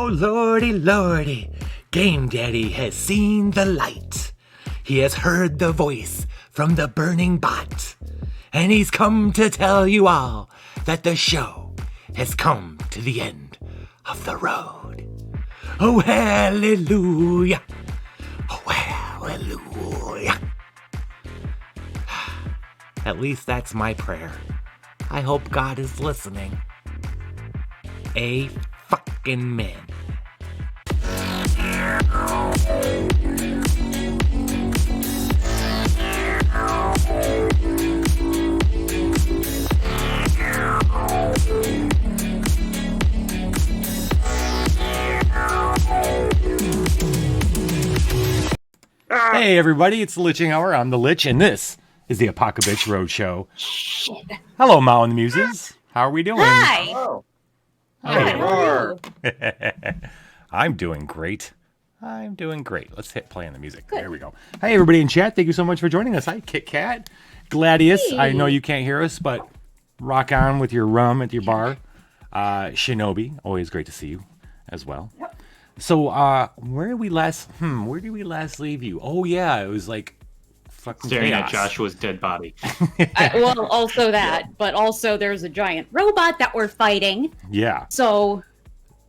Oh, lordy, lordy, Game Daddy has seen the light. He has heard the voice from the burning bot. And he's come to tell you all that the show has come to the end of the road. Oh, hallelujah. Oh, hallelujah. At least that's my prayer. I hope God is listening. A fucking man. Hey everybody, it's the Liching Hour. I'm the Lich, and this is the Apocabitch Roadshow. Shit. Hello, Mao and the Muses. How are we doing? Hi. Hello. Hi. How are you? I'm doing great. Let's hit play on the music. Good. There we go. Hey, everybody in chat. Thank you so much for joining us. Hi, Kit Kat. Gladius. Hey. I know you can't hear us, but rock on with your rum at your bar. Shinobi. Always great to see you as well. Yep. So, where did we last leave you? Oh, yeah. It was like fucking Staring chaos. at Joshua's dead body. Well, also that, but also there's a giant robot that we're fighting. Yeah. So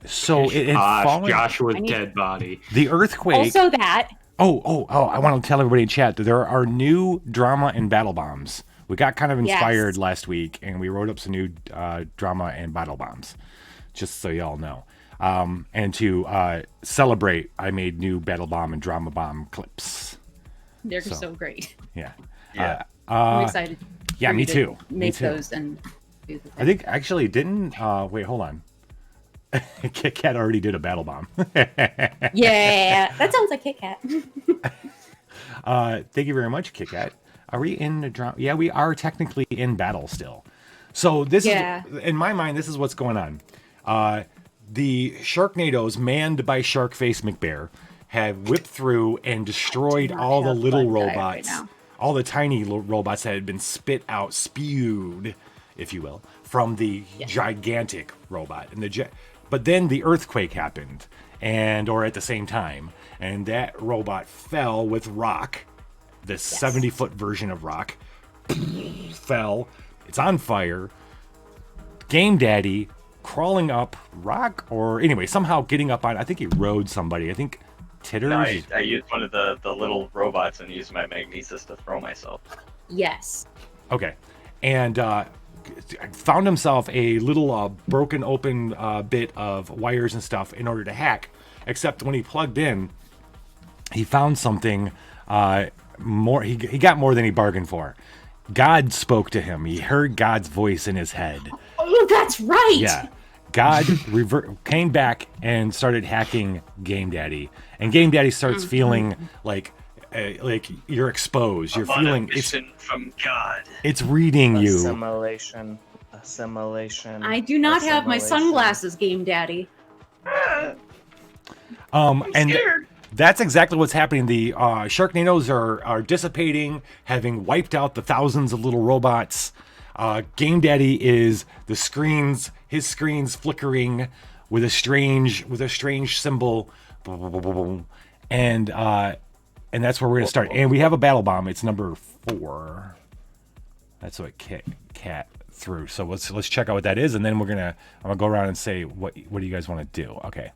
it had fallen. Joshua's dead body. The earthquake. also that. Oh, I want to tell everybody in chat that there are new drama and battle bombs. We got kind of inspired last week, and we wrote up some new drama and battle bombs, just so y'all know. And to celebrate, I made new battle bomb and drama bomb clips. They're so great. Yeah. I'm excited. Yeah, for me you to too. Make those and do the thing. I think actually didn't. Wait, hold on. Kit Kat already did a battle bomb. Yeah, that sounds like Kit Kat. Thank you very much, Kit Kat. Are we in the drama? Yeah, we are technically in battle still. So this is, in my mind, this is what's going on. The Sharknadoes, manned by Sharkface McBear, have whipped through and destroyed all the little robots, all the tiny robots that had been spewed, if you will, from the gigantic robot. And but then the earthquake happened, or at the same time, and that robot fell with Rock, the 70-foot version of Rock, fell. It's on fire. Game Daddy crawling up Rock, or anyway, somehow getting up on. I think he rode somebody. I think Titters. No, I used one of the little robots and used my magnesis to throw myself. Yes. Okay, and found himself a little broken open bit of wires and stuff in order to hack. Except when he plugged in, he found something more. He got more than he bargained for. God spoke to him. He heard God's voice in his head. Oh, that's right. Yeah. God came back and started hacking Game Daddy, and Game Daddy starts feeling like you're exposed. You're feeling it's from God. It's reading you. Assimilation. I do not have my sunglasses, Game Daddy. I'm and scared. that's exactly what's happening. The Sharknadoes are dissipating, having wiped out the thousands of little robots. Game Daddy is his screen's flickering with a strange symbol, and that's where we're gonna start. And we have a battle bomb. It's number 4. That's what Cat threw. So let's check out what that is, and then I'm gonna go around and say what do you guys want to do? Okay.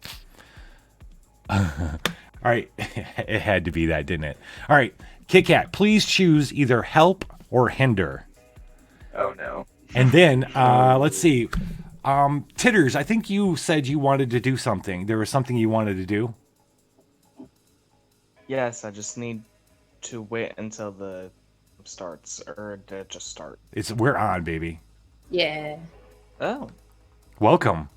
All right, it had to be that, didn't it? All right, Kit Kat, please choose either help or hinder. Oh no. And then let's see, Titters. I think you said you wanted to do something. There was something you wanted to do. Yes, I just need to wait until the starts, or to just start. We're on, baby. Yeah. Oh. Welcome.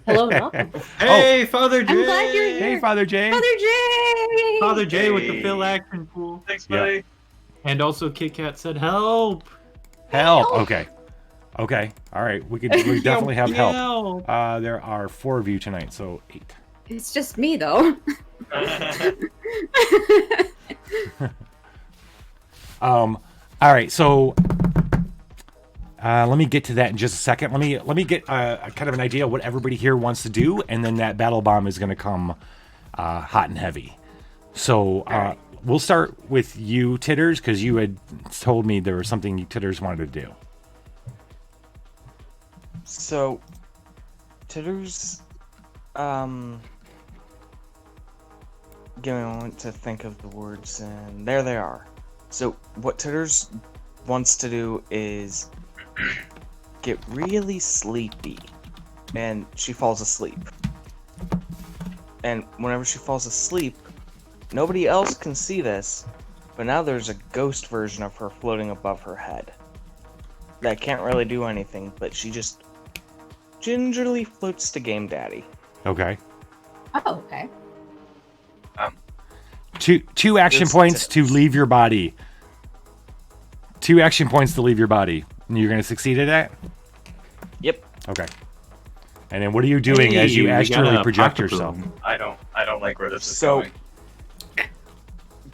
Hello, welcome. Hey, Father Jay! I'm glad you're here. Hey, Father Jay. Father Jay! Father Jay with the Hey. Phil action pool. Thanks, buddy. Yep. And also Kit Kat said help. Help. Okay. All right. We definitely have help. Help. There are 4 of you tonight, so 8. It's just me, though. All right. So Let me get to that in just a second. Let me get a kind of an idea of what everybody here wants to do, and then that battle bomb is going to come hot and heavy. So we'll start with you, Titters, because you had told me there was something Titters wanted to do. So, Titters, give me a moment to think of the words, and there they are. So, what Titters wants to do is get really sleepy, and she falls asleep. And whenever she falls asleep, nobody else can see this, but now there's a ghost version of her floating above her head that can't really do anything, but she just gingerly floats to Game Daddy. Okay. Oh, okay. Two action points to leave your body. 2 action points to leave your body. And you're going to succeed at that? Yep. Okay. And then what are you doing as you we got astrally a project pocket yourself? boom. I don't like where this is So, going.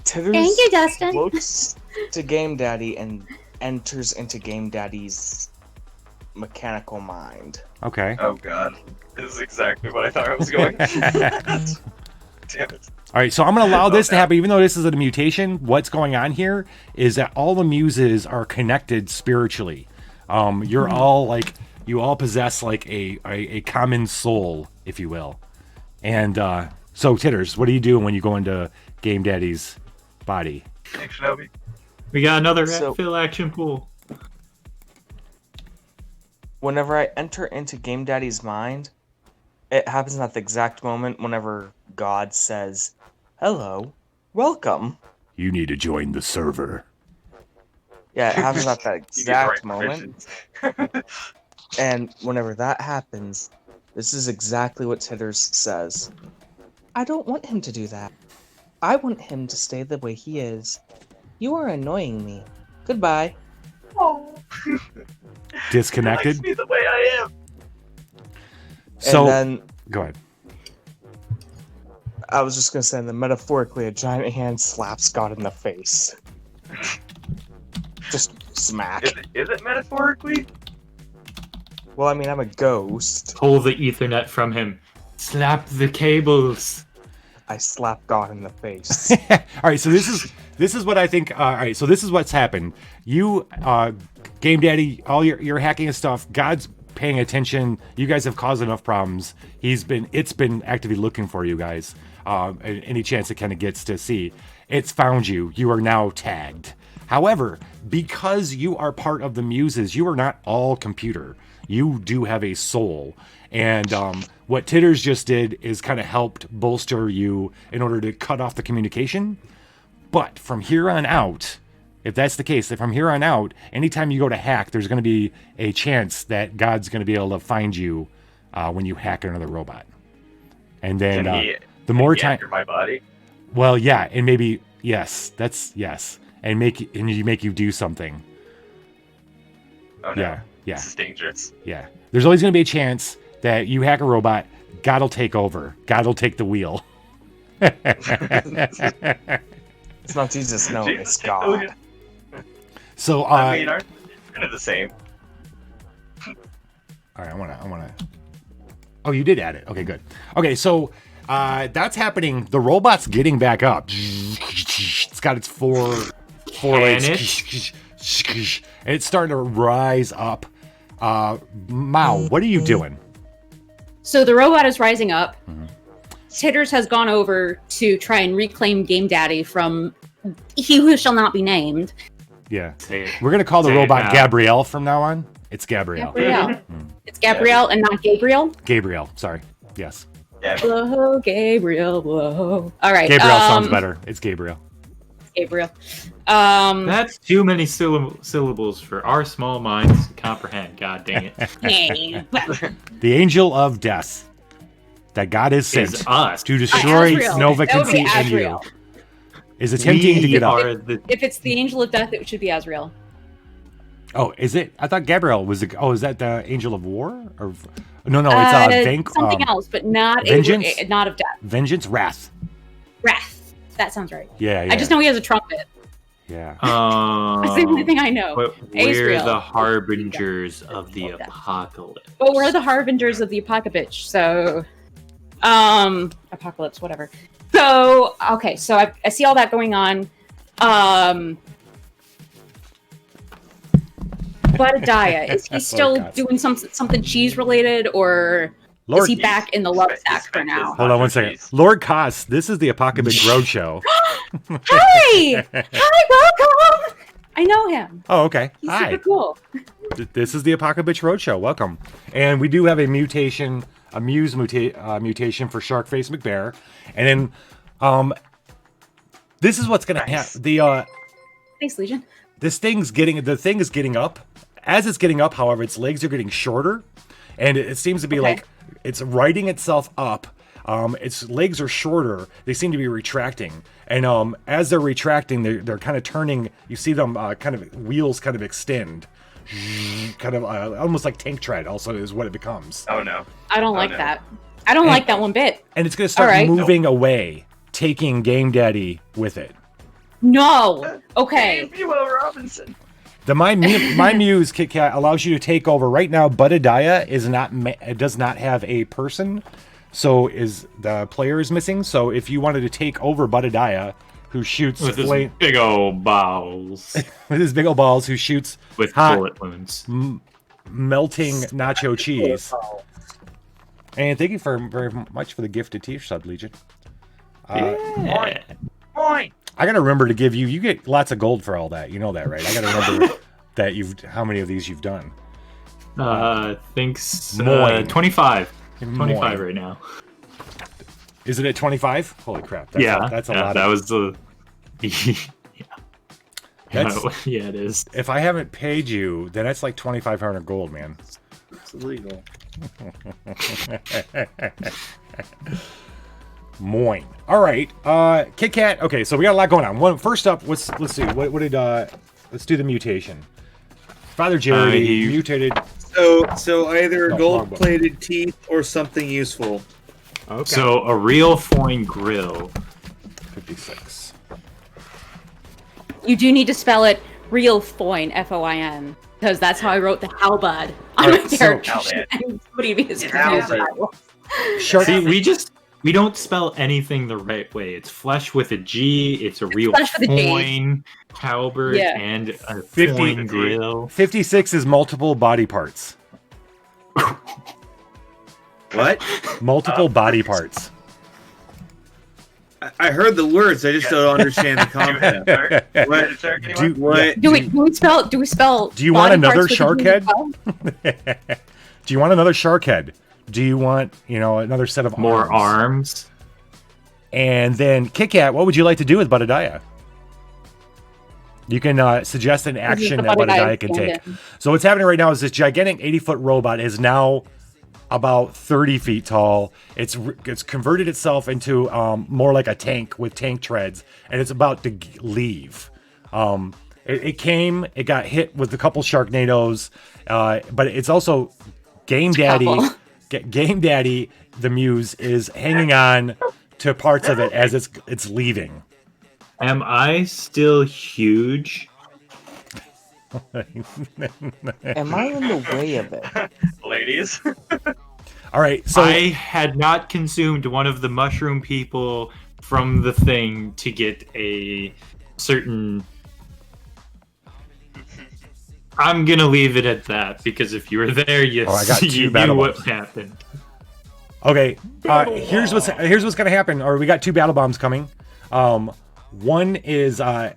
Titters Thank you, Dustin. floats to Game Daddy and enters into Game Daddy's mechanical mind. Okay. Oh god. This is exactly what I thought I was going. Damn it. All right, so I'm going to allow this to happen, even though this is a mutation. What's going on here is that all the muses are connected spiritually. You're all like, you all possess like a common soul, if you will. And so, Titters, what are you doing when you go into Game Daddy's body? Thanks, Shinobi. We got another So- fill action pool. Whenever I enter into Game Daddy's mind, it happens at the exact moment whenever God says, "Hello, welcome." You need to join the server. Yeah, it happens at that You get exact right moment. provisions. And whenever that happens, this is exactly what Titters says. I don't want him to do that. I want him to stay the way he is. You are annoying me. Goodbye. Oh. Disconnected? He likes me the way I am. So, And then go ahead. I was just gonna say that metaphorically, a giant hand slaps God in the face. Just smack. Is it metaphorically? Well, I mean, I'm a ghost. Pull the Ethernet from him. Slap the cables. I slap God in the face. All right, so this is what I think. All right, so this is what's happened. You, Game Daddy, all your hacking and stuff. God's paying attention. You guys have caused enough problems. It's been actively looking for you guys. Any chance it kind of gets to see, it's found you. You are now tagged. However, because you are part of the muses, you are not all computer. You do have a soul. And what Titters just did is kind of helped bolster you in order to cut off the communication. But from here on out, if that's the case, if from here on out, anytime you go to hack, there's going to be a chance that God's going to be able to find you when you hack another robot. And then the more time, enter my body. well, yeah, and maybe yes, and make you do something. Oh no. Yeah. This is dangerous. Yeah. There's always going to be a chance that you hack a robot, God will take over. God will take the wheel. It's not Jesus, no, Jesus, it's take God. the- So, I mean, aren't they kind of the same? all right, I want to. Oh, you did add it. Okay, good. Okay, so that's happening. The robot's getting back up. It's got its four legs. And it's starting to rise up. Mao, what are you doing? So the robot is rising up. Titters has gone over to try and reclaim Game Daddy from he who shall not be named. Yeah. Say it. We're going to call the Say it robot now. Gabriel from now on. It's Gabriel. Gabrielle. It's Gabrielle and not Gabriel. Gabriel, sorry. Yes. Yeah. Whoa, Gabriel, whoa. All right. Gabriel sounds better. It's Gabriel. Gabriel. That's too many syllables for our small minds to comprehend. God dang it. Hey. The angel of death that God has sent Is us. to destroy Azrael. Nova That would be and you Azrael. is attempting to get up. Are the If it's the angel of death, it should be Azrael. Oh, is it? I thought Gabriel was the. Oh, is that the angel of war? Or no, it's something else, but not Vengeance? not of death. Vengeance, wrath. Wrath. That sounds right. Yeah. I just know he has a trumpet. Yeah. That's the only thing I know. But we're Asriel. the harbingers of the apocalypse. But we're the harbingers of the Apocabitch, so apocalypse, whatever. So okay, so I see all that going on. Budadiah, is he still doing something cheese related, or is he back in the love sack for now? Hold on one second. Lord Koss, this is the Apocabitch Roadshow. Hi! Hi, welcome! I know him. Oh, okay. He's Hi. super cool. This is the Apocabitch Roadshow. Welcome. And we do have a mutation, mutation for Sharkface McBear. And then this is what's gonna happen. Thanks, Legion. The thing is getting up. As it's getting up, however, its legs are getting shorter. And it seems to be like it's righting itself up. Its legs are shorter. They seem to be retracting. And as they're retracting, they're kind of turning. You see them kind of wheels kind of extend. Kind of almost like tank tread also is what it becomes. Oh no. I don't like that. I don't like that one bit. And it's going to start moving away, taking Game Daddy with it. No. Okay. Will Robinson. My Muse Kit Kat allows you to take over. Right now, Budadiah does not have a person, so the player is missing. So if you wanted to take over Budadiah, who shoots with his big old balls, with his big old balls, who shoots with bullet wounds, melting nacho cheese. And thank you very much for the gifted T-shirt sub, Legion. Point. I gotta remember to give you. You get lots of gold for all that. You know that, right? I gotta remember that how many of these you've done. Thanks. 25. 25 right now. Is it at 25? Holy crap! That's a lot. That was the. Yeah, it is. If I haven't paid you, then that's like 2,500 gold, man. It's illegal. Moin. All right, Kit Kat. Okay, so we got a lot going on. First up, let's see. What did let's do the mutation. Father Jerry mutated. So either gold-plated teeth or something useful. Okay. So a real foin grill. 56. You do need to spell it real foin, Foin, because that's how I wrote the halberd on my character. Somebody be See, we don't spell anything the right way. It's flesh with a G. It's a real foin, halberd, and a foin grill. 56 is multiple body parts. What? Multiple body parts. I heard the words. I just don't understand the concept. Do we spell? Do you want another shark head? Do you want another shark head? Do you want, another set of more arms? And then Kit Kat, what would you like to do with Budadiah? You can suggest an action that Budadiah can take. So what's happening right now is this gigantic 80-foot robot is now about 30 feet tall. It's converted itself into more like a tank with tank treads, and it's about to leave. It got hit with a couple Sharknadoes, but it's also Game Daddy. Game Daddy, the Muse, is hanging on to parts of it as it's leaving. Am I still huge? Am I in the way of it? Ladies. All right, so I had not consumed one of the mushroom people from the thing to get a certain... I'm gonna leave it at that, because if you were there, you knew what happened. Okay, here's what's gonna happen. Or we got 2 battle bombs coming. One is and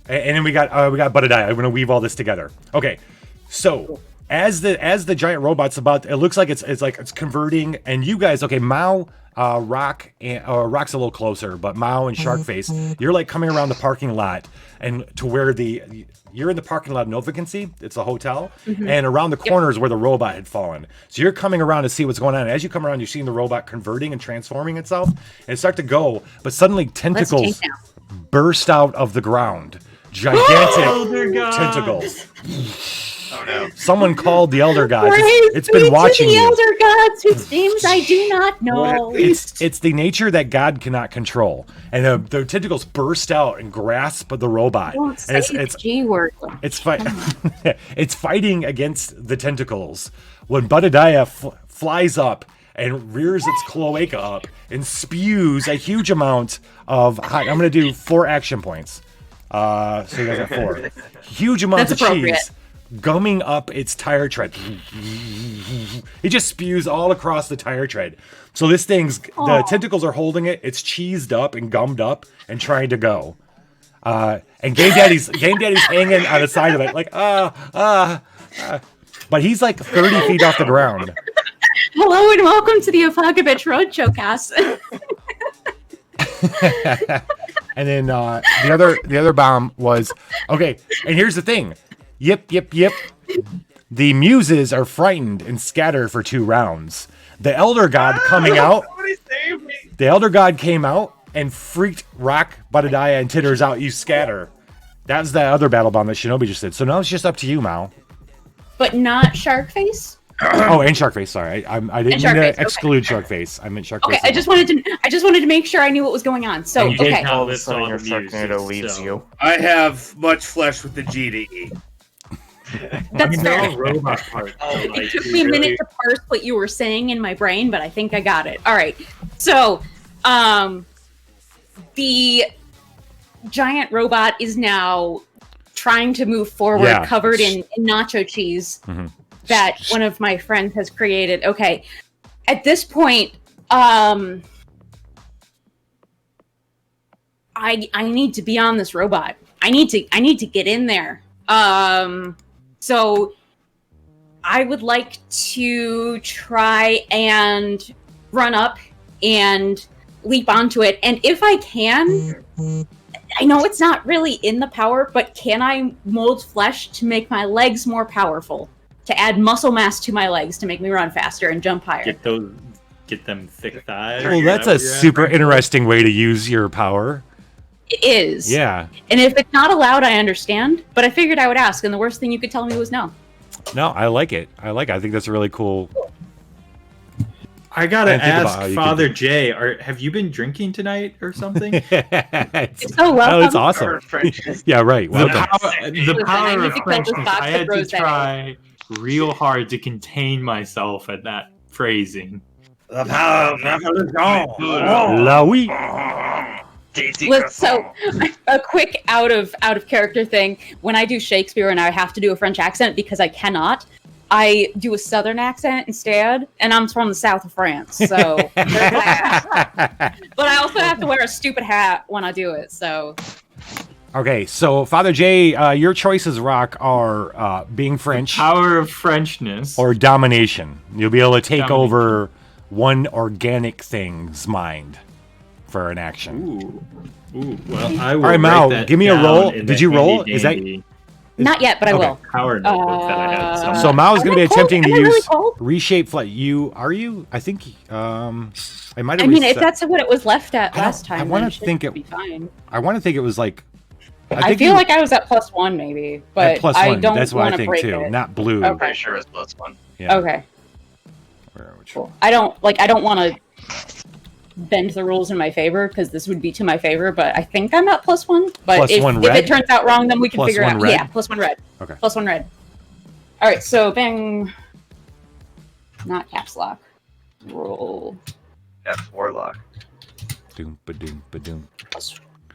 then we got Budadiah. I'm gonna weave all this together. Okay, so as the giant robot's it looks like it's converting, and you guys, okay, Mao, Rock's a little closer, but Mao and Sharkface, you're like coming around the parking lot and to where you're in the parking lot of Novacancy. It's a hotel, and around the corner is where the robot had fallen. So you're coming around to see what's going on. And as you come around, you're seeing the robot converting and transforming itself, and it starts to go. But suddenly tentacles burst out of the ground. Gigantic tentacles. Oh no. Someone called the Elder Gods. Praise It's be been watching to the you. Elder Gods, whose names I do not know. It's the nature that God cannot control, and the tentacles burst out and grasp the robot. Don't say And the G word. it's it's fighting against the tentacles when Budadiah flies up and rears its cloaca up and spews a huge amount of. I'm going to do 4 action points. So you guys have 4. Huge amounts That's of appropriate. cheese gumming up its tire tread. It just spews all across the tire tread. So this thing's the tentacles are holding it. It's cheesed up and gummed up and trying to go. And Game Daddy's hanging on the side of it like but he's like 30 feet off the ground. Hello and welcome to the Apocabitch Roadshow cast. And then the other bomb was okay. And here's the thing. Yip. The muses are frightened and scatter for 2 rounds. The Elder God coming out. Somebody save me! The Elder God came out and freaked Rock, Budadiah, and Titters out. You scatter. That's the other battle bomb that Shinobi just did. So now it's just up to you, Mao. But not Sharkface? Oh, and Sharkface. Sorry, I didn't mean Sharkface, to exclude Sharkface. I meant Sharkface. Okay, I just wanted to make sure I knew what was going on. So And you did okay. tell All of a us sudden, all your the music, Sharknado leaves so- you. I have much flesh with the G to E. That's They're fair. all robot parts. so, like, It took you me a really- minute to parse what you were saying in my brain, but I think I got it. All right. So, the giant robot is now trying to move forward, Yeah. covered in nacho cheese that one of my friends has created. Okay. At this point, I need to be on this robot. I need to get in there. So I would like to try and run up and leap onto it. And if I can, I know it's not really in the power, but can I mold flesh to make my legs more powerful? To add muscle mass to my legs to make me run faster and jump higher. Get them thick thighs. Well, that's Is a that what you're super at? interesting way to use your power. It is. Yeah. And if it's not allowed, I understand. But I figured I would ask, and the worst thing you could tell me was no. No, I like it. I think that's a really cool. I gotta And think about ask how you Father Jay, have you been drinking tonight or something? it's, So welcome. it's awesome. Yeah, right. The Welcome. Listen, I power need of to kill this Frenchness. box I of had to rosé. try real hard to contain myself at that phrasing. The power of La oui. So a quick out of character thing. When I do Shakespeare and I have to do a French accent because I cannot, I do a Southern accent instead, and I'm from the south of France. So, there's that. But I also have to wear a stupid hat when I do it. So Okay, so Father Jay, your choices, Rock, are being French Power of Frenchness. or domination. You'll be able to take Domination. over one organic thing's mind for an action. Ooh. Well, I will All right, write Mao, that give me a down roll. in Did the you roll? handy Is that- dandy not yet, but I Okay. will. power notebook that I had? somewhere. So Mao's going to be Am I attempting to cold? Am I really use cold? reshape flight. Are you? I think I might have I mean, if reset- that's what it was left at I don't- last I time, wanna then it should think it- be fine. I want to think it was like I think feel you- like I was at +1 maybe, at but plus I one. don't That's what want I to think break too. it. Not blue. Okay. Pretty sure it's +1. Yeah. Okay, Which- cool. I don't want to bend the rules in my favor because this would be to my favor, but I think I'm at +1. But Plus if, one if red? it turns out wrong, then we can Plus figure it one out. red? Yeah, +1 red. Okay. +1 red. All right, so bang. Not caps lock. Roll. F Warlock. Doom, ba-doom, ba-doom.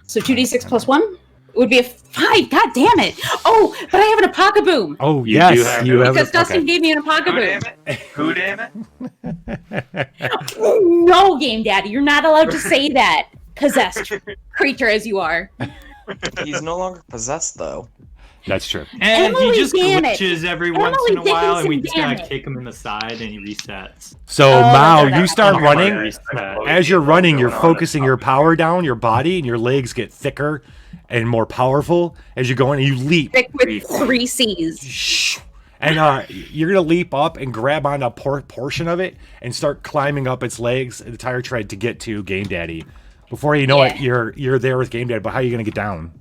So 2d6 +1 would be a 5. God damn it! Oh, but I have an Apocaboom Oh You do yes, have you it. have because it. Dustin Okay. gave me an Who damn Apocaboom. it? Who damn it? No, Game Daddy, you're not allowed to say that. Possessed creature as you are. He's no longer possessed, though. That's true. And Emily, he just damn it. glitches every Emily once in a while, and we Dickinson, just gotta damn it. kick him in the side, and he resets. So Oh, Mao, no, no, you no. start Oh, running. reset. As you're running, you're Going on. focusing your power down your body, and your legs get thicker and more powerful as you go in. And you leap, Thick with 3 C's. and you're gonna leap up and grab on a portion of it and start climbing up its legs, the tire tread, to get to Game Daddy. Before you know it, Yeah. you're there with Game Daddy. But how are you gonna get down?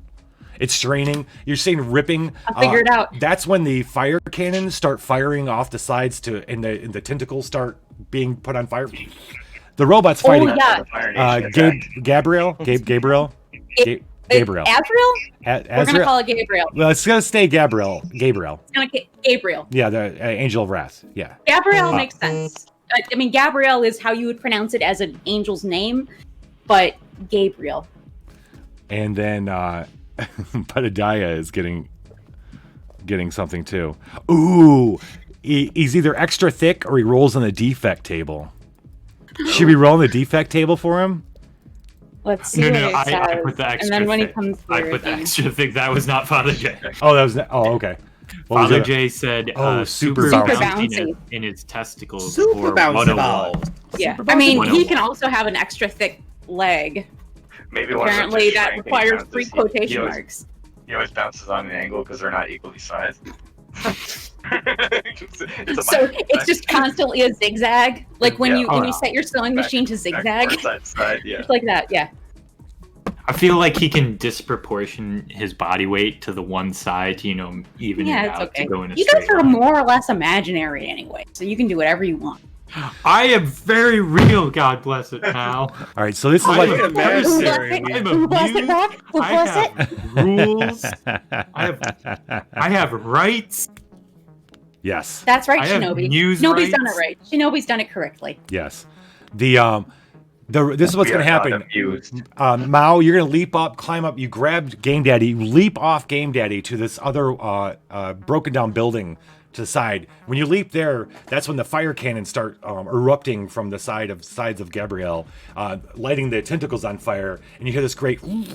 It's straining. You're seeing ripping. I'll figure it out. That's when the fire cannons start firing off the sides and the tentacles start being put on fire. The robot's fighting. Gabriel. Gabriel. Azrael? We're gonna call it Gabriel. Well, it's gonna stay Gabriel. It's gonna Gabriel. Yeah, the angel of wrath. Yeah. Gabriel makes sense. I mean, Gabriel is how you would pronounce it as an angel's name, but Gabriel. And then Pedadiah is getting something too. Ooh, he's either extra thick or he rolls on the defect table. Should we roll on the defect table for him? Let's see. I put the extra. And then when thick. he comes through, I put the extra thick. That was not Father J. Oh, that was. Oh, okay. Father J said, super bouncy in his testicles. Super bouncy ball. Yeah, I mean, he can also have an extra thick leg. Maybe apparently that requires 3 quotation marks. He always bounces on an angle because they're not equally sized. It's just constantly a zigzag, like when you set your sewing machine to zigzag, side, just like that. Yeah. I feel like he can disproportion his body weight to the one side to, even it out it's okay. to go in a You guys are more or less imaginary anyway, so you can do whatever you want. I am very real, God bless it, pal. All right, so this is I'm like a person. Who bless it, Rob? Who bless it? I have rules. I have rights. Yes. That's right, I have Shinobi. news Nobody's rights. done it right. Shinobi's done it correctly. Yes. This is what's going to happen. Mao, you're going to leap up, climb up. You grab Game Daddy, you leap off Game Daddy to this other broken down building to the side. When you leap there, that's when the fire cannons start erupting from the sides of Gabriel, lighting the tentacles on fire, and you hear this great, and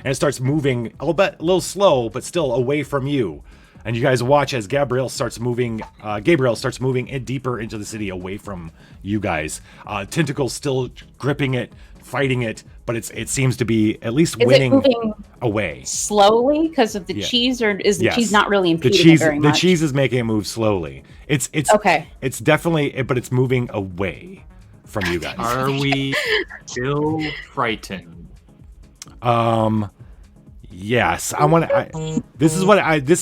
it starts moving a little slow, but still away from you. And you guys watch as Gabriel starts moving in deeper into the city away from you guys. Tentacles still gripping it, fighting it, but it seems to be at least winning away. Slowly because of the cheese, or is the cheese not really impeding it very much? The cheese is making it move slowly. It's okay. It's definitely, but it's moving away from you guys. Are we still frightened? Yes, this is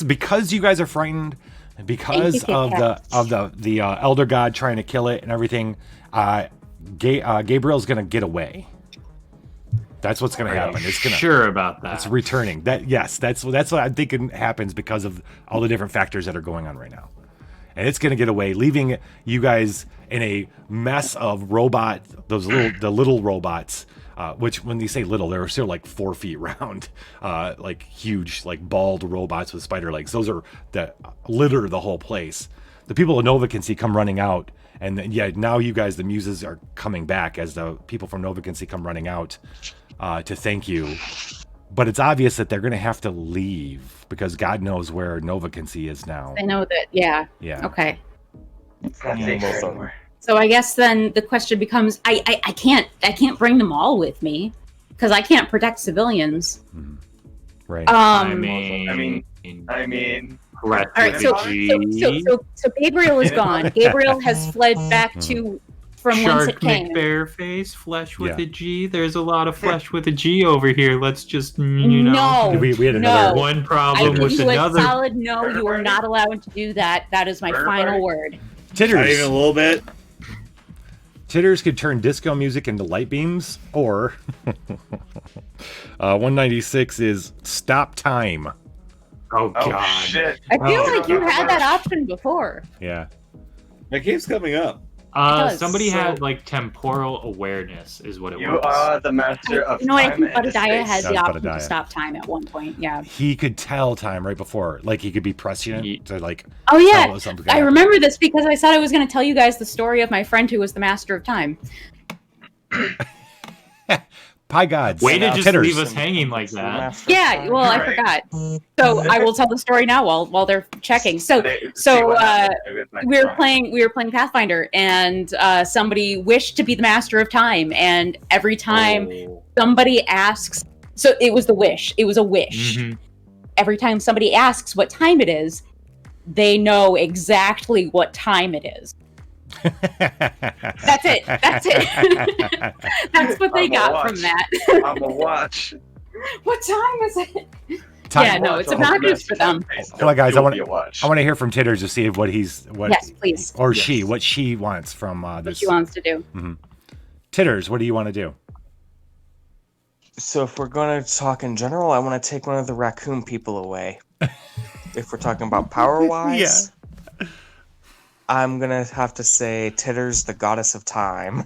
because you guys are frightened, because of the elder god trying to kill it and everything. Gabriel's gonna get away. That's what's gonna happen. It's gonna sure about that. It's returning. That's what I'm thinking happens because of all the different factors that are going on right now. And it's gonna get away, leaving you guys in a mess of the little robots. Which, when they say little, they're still like 4 feet round, like huge, like bald robots with spider legs. Those are that litter the whole place. The people of Nova can see come running out, and then, now you guys, the muses are coming back as the people from Nova can see come running out to thank you. But it's obvious that they're going to have to leave because God knows where Nova can see is now. I know that. Yeah. Okay. So I guess then the question becomes, I can't bring them all with me because I can't protect civilians. Mm-hmm. Right. I mean. All right. So Gabriel is gone. Gabriel has fled back to from whence it came. Bareface, flesh with a G. There's a lot of flesh with a G over here. Let's just No. We had another one problem with another. A solid no. You are not allowed to do that. That is my final word. Titters. Not even a little bit. Titters could turn disco music into light beams, or 196 is stop time. Oh God! Shit. I feel like you had that option before. Yeah. My game's coming up. Somebody had like temporal awareness, is what it was. You are the master of You know what? I time think and Pedadiah space. has the That's option to Pedadiah. stop time at one point. Yeah. He could tell time right before, like he could be prescient to like. Oh yeah, tell something I happened. remember this because I said I was going to tell you guys the story of my friend who was the master of time. Pie gods. Way to just titters. leave us hanging like that. Yeah, well, I forgot. So I will tell the story now while they're checking. So we were playing Pathfinder, and somebody wished to be the master of time, and every time somebody asks, so it was the wish. It was a wish. Mm-hmm. Every time somebody asks what time it is, they know exactly what time it is. That's it. That's what they got from that. I'm a watch. What time is it? Time. Yeah, no, it's obnoxious for them. Come on, guys. I want to watch. to hear from Titters to see what Yes, please. or Yes. she, what she wants from this. What she wants to do. Titters, what do you want to do? So if we're going to talk in general, I want to take one of the raccoon people away. If we're talking about power-wise, I'm going to have to say Titters, the goddess of time.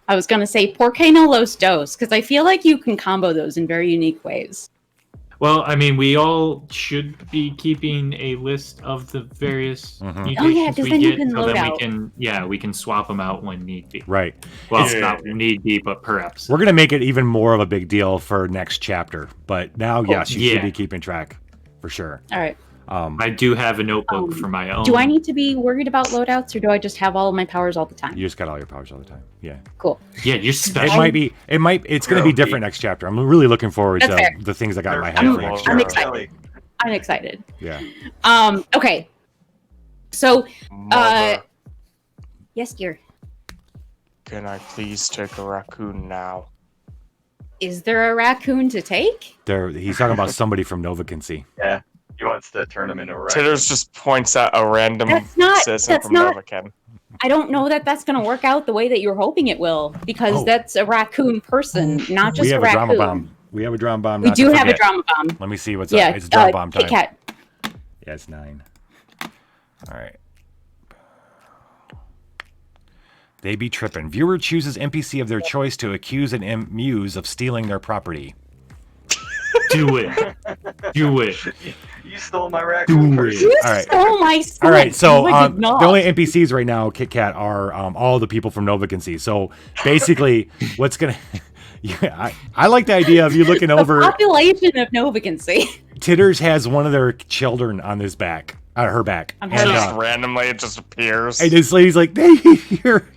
I was gonna say Por qué no los dos, because I feel like you can combo those in very unique ways. Well, I mean, we all should be keeping a list of the various mutations 'cause we then you get, can so load then out. we can swap them out when need be. Right. Well, not need be, but perhaps. We're gonna make it even more of a big deal for next chapter, but now, yes, you should Yeah. be keeping track for sure. All right. I do have a notebook for my own. Do I need to be worried about loadouts, or do I just have all of my powers all the time? You just got all your powers all the time. Yeah. Cool. Yeah, you're It special. it's going to be different next chapter. I'm really looking forward That's to fair. the things I got in my head I'm- for next I'm chapter. excited. I'm excited. Yeah. Okay. So, Mother, yes, dear. can I please take a raccoon now? Is there a raccoon to take? He's talking about somebody from Novacancy. Yeah, he wants to turn him into a raccoon. Titters just points at a random citizen that's from not- Novacan. I don't know that that's going to work out the way that you're hoping it will, because Oh. that's a raccoon person, not just We have a a raccoon. drama bomb. We have a drama bomb. We not to do have a forget. drama bomb. Let me see what's Yeah, up. It's drama bomb Kit time. Kat. Yeah, it's 9. All right. They be tripping. Viewer chooses NPC of their choice to accuse an muse of stealing their property. Do it. Do it. You stole my raccoon Do person. it. You All right. stole my son. All right, so I did not. the only NPCs right now, Kit Kat, are all the people from Novacancy. So basically, what's gonna? Yeah, I like the idea of you looking the over. population of Novacancy. Titters has one of their children on his back, her back, I'm and, having- Just randomly, it just appears. and this lady's like, "Hey,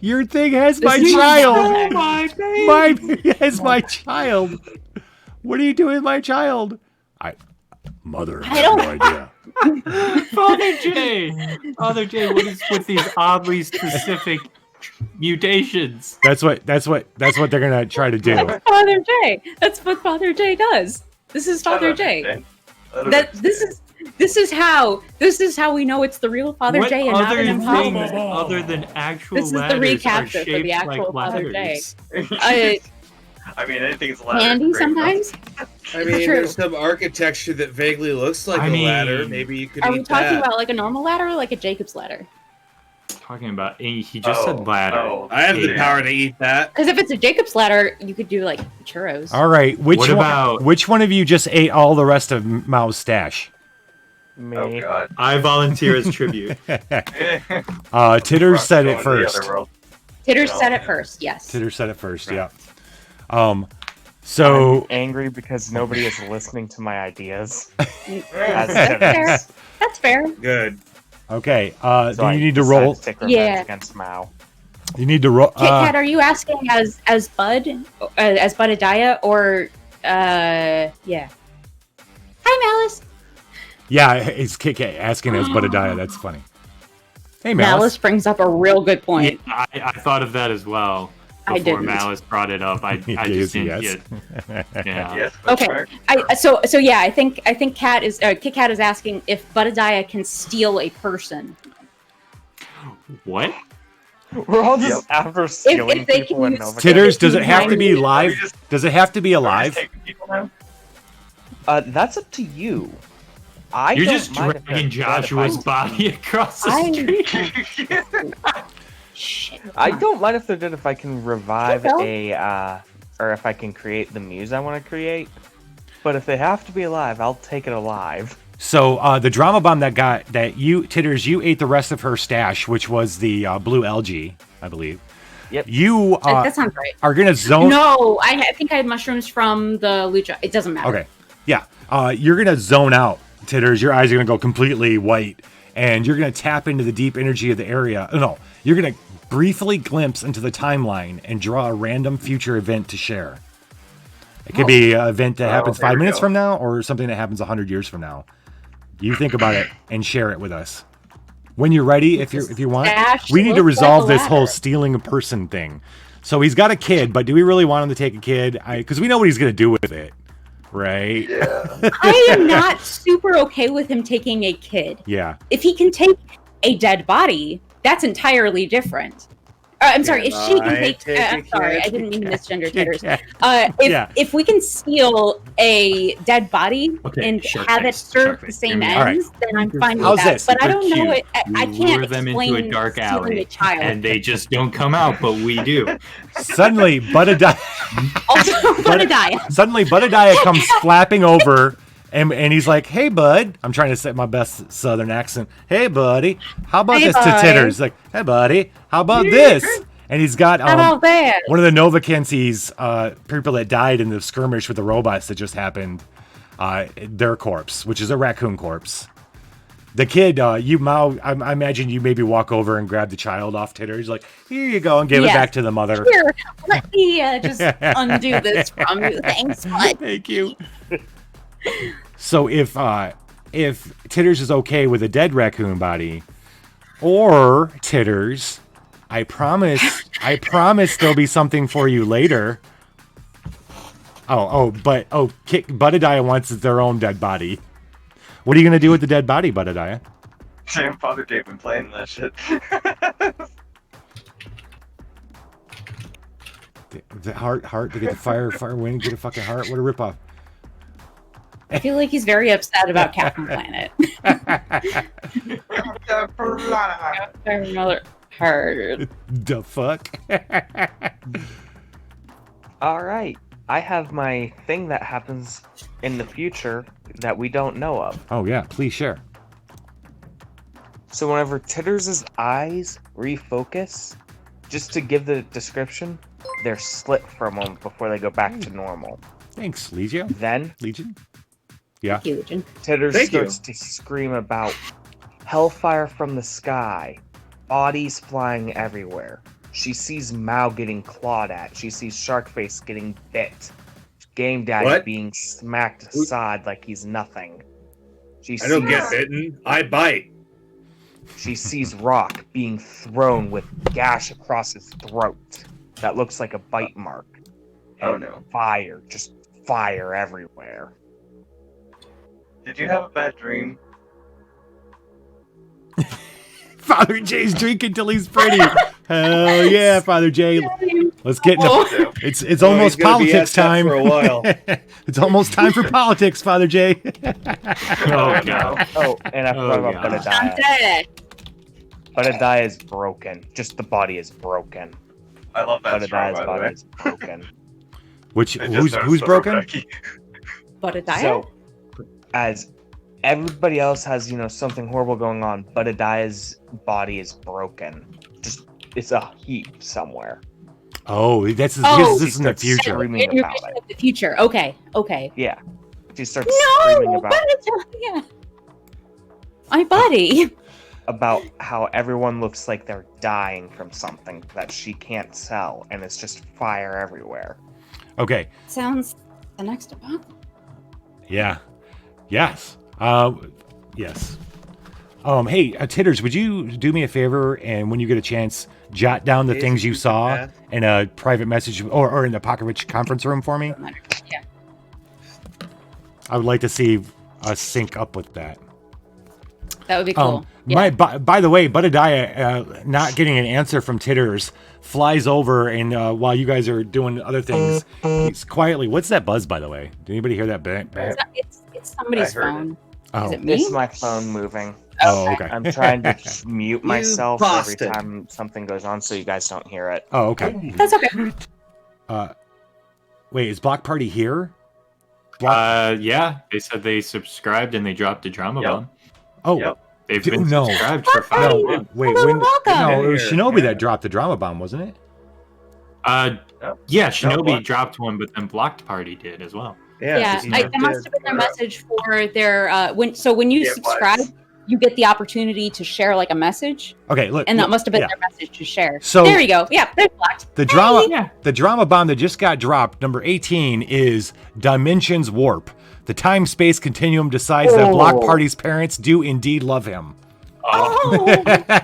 your thing has my This is child. my My has my child. What are you doing with my child?" Mother, I have don't- no idea. Father J, what is with these oddly specific mutations? That's what they're gonna try to do. Father J. That's what Father J does. This is Father J. This is how we know it's the real Father What J and not other an things impossible. other than actual This is the ladders are recapture for shaped the actual like Father J. ladders? I mean, anything's ladder. Handy sometimes. I mean, True. there's some architecture that vaguely looks like I a mean, ladder. Maybe you could Are we eat talking that. about like a normal ladder or like a Jacob's ladder? Talking about, he just said ladder. Oh, I have the Yeah. power to eat that. Because if it's a Jacob's ladder, you could do like churros. All right, What which one of you just ate all the rest of Mao's stash? Me. Oh god. I volunteer as tribute. Titters said it Going to the first. other world. Titters said it first. Yes. Titters said it first. Yeah. So I'm angry because nobody is listening to my ideas. As That's fair. Titters. That's fair. Good. okay, So then I you need to decided roll. take revenge Yeah. against Mao. You need to roll. Kit Kat, are you asking as Bud, as Budadiah, or yeah? Hi, Malice. Yeah, it's Kit Kat asking as Budadiah. That's funny. Hey, Malice Malice. brings up a real good point. Yeah, I thought of that as well. I Before didn't. Malice brought it up, I Yes, just didn't yes. get. Yeah. Yes. Okay. So yeah, I think Kit Kat is asking if Budadiah can steal a person. What? We're all just after stealing they people can in use Nova. Titters, does it have to Titters. be live? Does it have to be alive? That's up to you. I You're don't just mind if dragging they're dead if Joshua's body across the I- street. Shit. I don't mind if they're dead if I can revive Okay. or if I can create the muse I want to create. But if they have to be alive, I'll take it alive. So the drama bomb that you Titters, you ate the rest of her stash, which was the blue algae, I believe. Yep. You That sounds right. are gonna zone. No, I think I had mushrooms from the lucha. It doesn't matter. Okay. Yeah. You're gonna zone out, Titters. Your eyes are gonna go completely white, and you're gonna tap into the deep energy of the area. No, you're gonna briefly glimpse into the timeline and draw a random future event to share. It could be an event that happens there 5 we minutes go. from now, or something that happens 100 years from now. You think about it and share it with us when you're ready. If you want, Stash we need to looks resolve like a this whole ladder. stealing a person thing. So he's got a kid, but do we really want him to take a kid? Because we know what he's gonna do with it. Right? Yeah. I am not super okay with him taking a kid. Yeah. If he can take a dead body, that's entirely different. I'm sorry, if she can take... I'm sorry, I didn't mean to misgender titters. If we can steal a dead body and have it serve the same ends, then I'm fine with that. But I don't know it. I can't lure them into a dark alley, a child. and they just don't come out, but we do. Suddenly, Budadiah comes flapping over, and he's like, "Hey, bud." I'm trying to set my best Southern accent. "Hey, buddy. How about this to titters?" Like, "Hey, buddy. How about this?" And he's got How about that? one of the Novakensi's people that died in the skirmish with the robots that just happened. Their corpse, which is a raccoon corpse. The kid, I imagine you maybe walk over and grab the child off titters, like, "Here you go," and give it back to the mother. Here, let me just undo this from you. Thanks, bud. Thank you. So if Titters is okay with a dead raccoon body, or Titters, I promise there'll be something for you later. Budadiah wants their own dead body. What are you gonna do with the dead body, Budadiah? Same Father Dave been playing that shit. The heart to get the fire wing, get a fucking heart. What a ripoff. I feel like he's very upset about Captain Planet. Heart. The fuck? All right. I have my thing that happens in the future that we don't know of. Oh yeah, please share. So whenever Titters' eyes refocus, just to give the description, they're slit for a moment before they go back to normal. Thanks, Legion. Then Legion? Yeah. Legion. Titters starts to scream about hellfire from the sky, bodies flying everywhere. She sees Mao getting clawed at. She sees Sharkface getting bit. Game Daddy being smacked aside like he's nothing. I don't get bitten. I bite. She sees Rock being thrown with gash across his throat that looks like a bite mark. Oh and no. Fire, just fire everywhere. Did you have a bad dream? Father Jay's drinking till he's pretty. Hell yeah, Father Jay. Let's get into it's almost politics time. For a while. It's almost time for politics, Father Jay. Oh no. Oh, and I forgot about I'm Budadiah. dead. Budadiah is broken. Just the body is broken. I love that straw, Budadiah's by the body way. is broken. Who's broken? Budadiah? So, as everybody else has, something horrible going on, Budadiah's body is broken. Just, it's a heap somewhere. Oh, this is in the future. Screaming about it. The future. Okay. Yeah. She starts screaming about Budadiah. My buddy. About how everyone looks like they're dying from something that she can't sell, and it's just fire everywhere. Okay. Sounds the next Apocalypse. Yeah. Yes. Yes. Hey, Titters, would you do me a favor and when you get a chance, jot down the things you saw in a private message or in the Apocabitch conference room for me? Yeah. I would like to see us sync up with that. That would be cool. By the way, Budadiah, not getting an answer from Titters, flies over and while you guys are doing other things, he's quietly. What's that buzz, by the way? Did anybody hear that? It's somebody's phone. Oh. Is it me? It's my phone moving. Oh, okay. I'm trying to mute myself every time something goes on so you guys don't hear it. Oh, okay. That's okay. Wait, is Block Party here? Yeah, they said they subscribed and they dropped a drama bomb. Oh, Yep. They've been no. subscribed for 5 months. Wait, welcome. no, it was Shinobi that dropped the drama bomb, wasn't it? Yeah, Shinobi dropped one, but then Blocked Party did as well. Yeah, that must have been their message for their when you subscribe, you get the opportunity to share like a message. Okay, look, and that must have been their message to share. So there you go. Yeah, they're blocked. The drama bomb that just got dropped, number 18, is Dimensions Warp. The time-space continuum decides that Block Party's parents do indeed love him. Oh,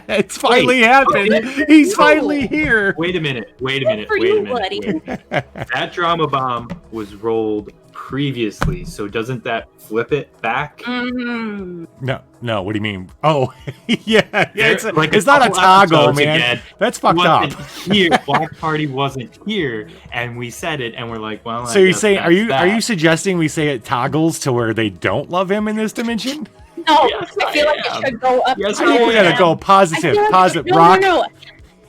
it's finally happened. He's finally here. Wait a minute. buddy. That drama bomb was rolled previously. So doesn't that flip it back? Mm-hmm. No. What do you mean? Oh, yeah. It's Like not a couple toggle, episodes man. again, That's fucked up. Here, Black Party wasn't here, and we said it, and we're like, well. So you say, are you suggesting we say it toggles to where they don't love him in this dimension? No, Yes, I feel like it should go up. Yes, I think we gotta go positive. Rock. No.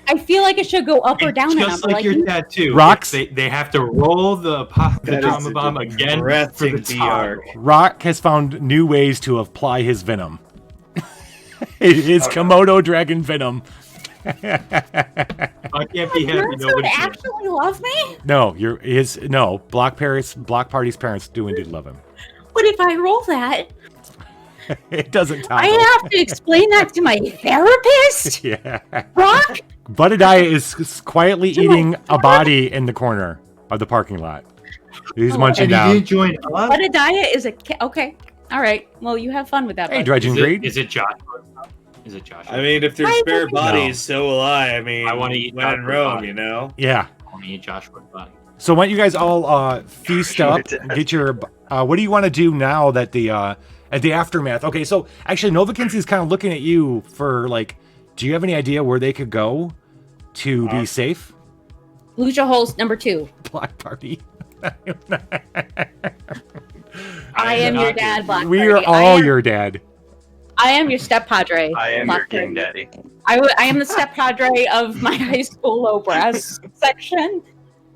I feel like it should go up or down. Just like your tattoo. Rocks. They have to roll the drama bomb again for the toggle. Rock has found new ways to apply his venom. His Komodo dragon venom. I can't be happy. Parents would actually love me? No, Block Party's parents do indeed love him. But if I roll that, It doesn't toggle. I have to explain that to my therapist? Yeah. Rock? Buttediah is quietly eating a body in the corner of the parking lot. He's munching down. Join us? Buttediah is a okay. All right. Well, you have fun with that. Hey, bud. Dredging Greed. Is it Joshua? Is it Joshua? I mean, if there's spare bodies, so will I. I mean, I want to eat when in Joshua's Rome, body. you know? Yeah. I want to eat Joshua's body. So why don't you guys all feast up, get your... what do you want to do now that at the aftermath? Okay, so actually Novakinsi is kind of looking at you for, like, do you have any idea where they could go to be safe? Lucha Holes number 2. Black Party. I am your dad, Black We Party. are all your dad. I am your step padre. I am Black your king Party. daddy. I am the step padre of my high school low brass section.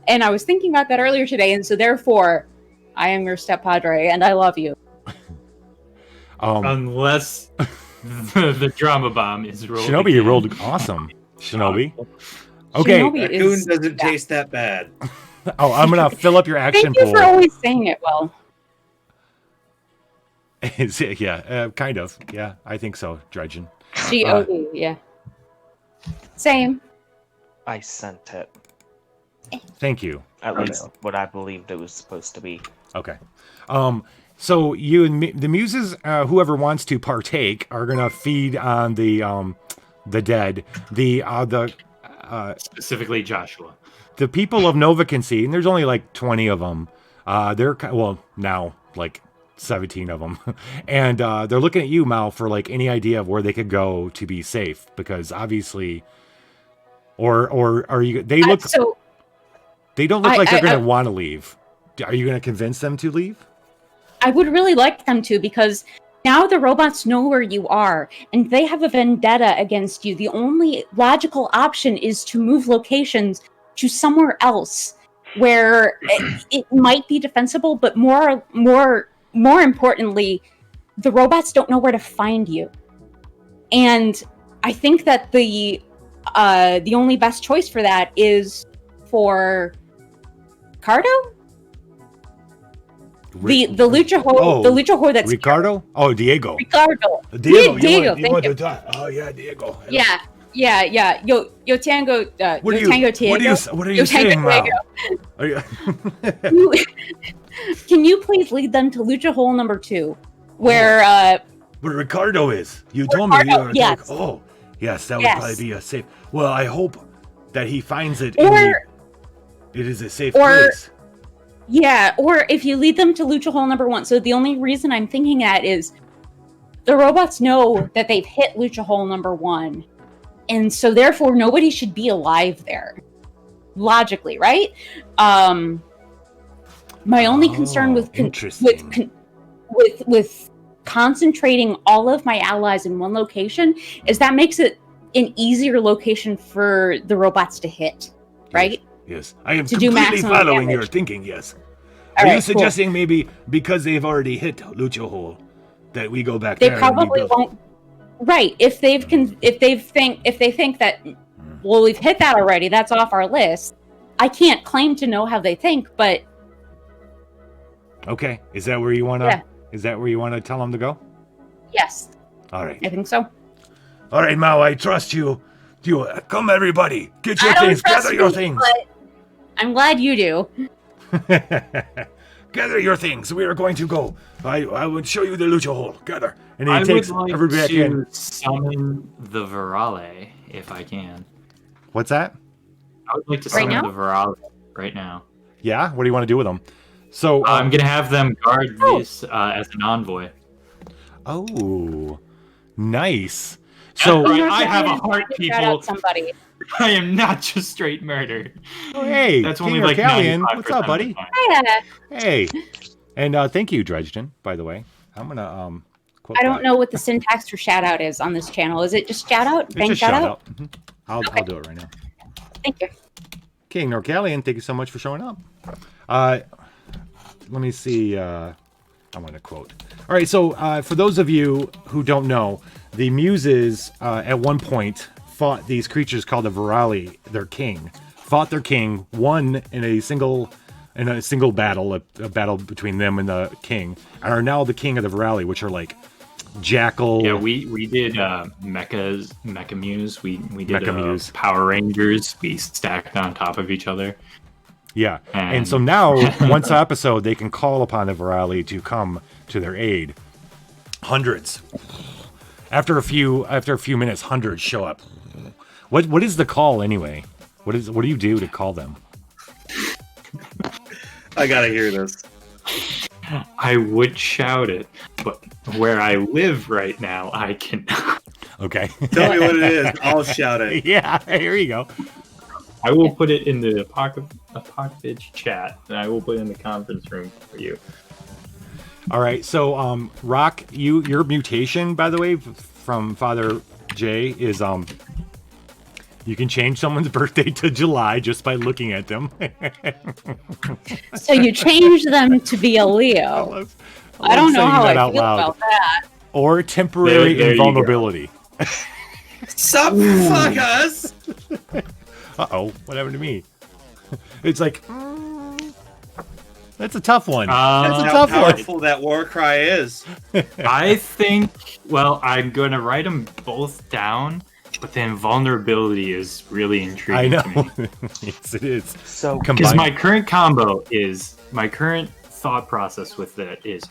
And I was thinking about that earlier today, and so therefore, I am your step padre, and I love you. Unless the drama bomb is rolled. Shinobi, you rolled awesome. Shinobi. Okay. Raccoon doesn't taste that bad. Oh, I'm gonna fill up your action Thank you pool. for always saying it well. Yeah, kind of. Yeah, I think so, Dredgen. G-O-D, yeah. Same. I sent it. Thank you. At least what I believed it was supposed to be. Okay. So you and the muses, whoever wants to partake, are gonna feed on the dead. Specifically Joshua. The people of Novakinsi, and there's only like 20 of them. They're now like 17 of them, and they're looking at you, Mal, for like any idea of where they could go to be safe, because obviously, or are you? They look. They don't look like they're going to want to leave. Are you going to convince them to leave? I would really like them to, because now the robots know where you are, and they have a vendetta against you. The only logical option is to move locations to somewhere else where it might be defensible, but more importantly, the robots don't know where to find you. And I think that the only best choice for that is for Cardo? The Lucha Whore that's Ricardo? Oh, Diego. Ricardo. Diego. You want to die? Oh yeah, Diego. Yeah. Yo Tango. What are you saying, Mal? Can you please lead them to Lucha Hole number 2, where where Ricardo is? You told me. Yes. Like, oh, yes, that would probably be a safe. Well, I hope that he finds it. It is a safe place. Yeah, or if you lead them to Lucha Hole number 1. So the only reason I'm thinking that is the robots know that they've hit Lucha Hole number 1. And so therefore nobody should be alive there. Logically, right? My only concern with concentrating all of my allies in one location is that makes it an easier location for the robots to hit, right? Yes. I am completely following your thinking, yes. Are you suggesting maybe because they've already hit Lucha Hole that we go back there? They probably won't. Right. If they think that, well, we've hit that already, that's off our list. I can't claim to know how they think, but okay. Is that where you want to? Yeah. Is that where you want to tell them to go? Yes. All right. I think so. All right, Mao. I trust you. Come, everybody. Get your things. Gather your things. I'm glad you do. Gather your things. We are going to go. I will show you the Lucha Hole. Gather. And he takes everybody back in. Summon the Virale, if I can. What's that? I would like to summon the Virale right now. Yeah? What do you want to do with them? So I'm gonna have them guard this as an envoy. Oh, nice. So right, I have a heart, Shout out people. somebody. I am not just straight murder. Oh, hey, That's King only like Orcalian. 95% What's up, buddy? of the time. Yeah. Hey, and thank you, Dredgen. By the way, I'm gonna quote I don't that. know what the syntax for shout out is on this channel. Is it just shout out? It's Bang just shout shout out? out. Mhm. I'll do it right now. Thank you. King Orcalian, thank you so much for showing up. Let me see. I want to quote. All right, so for those of you who don't know, the Muses at one point fought these creatures called the Virali, their king. Fought their king, won in a single battle, a battle between them and the king, and are now the king of the Virali, which are like Jackal. Yeah, we did Mecha Muse. We did Mecha Muse. Power Rangers. We stacked on top of each other. Yeah, and so now once an episode, they can call upon the Virali to come to their aid. Hundreds. After a few minutes, hundreds show up. What is the call anyway? What do you do to call them? I gotta hear this. I would shout it, but where I live right now, I cannot. Okay. Tell me what it is. I'll shout it. Yeah, here you go. I will put it in the Apocabitch chat, and I will put it in the conference room for you. All right, so Rock, your mutation, by the way, from Father J is you can change someone's birthday to July just by looking at them. So you change them to be a Leo. I don't know how I feel about that. Or temporary There you invulnerability. Sup, fuck us! Uh-oh, what happened to me? It's like, that's a tough one. That's a How tough one. powerful that war cry is. I think, well, I'm going to write them both down, but the invulnerability is really intriguing I to know. me. Yes, it is. So Because my current thought process with that is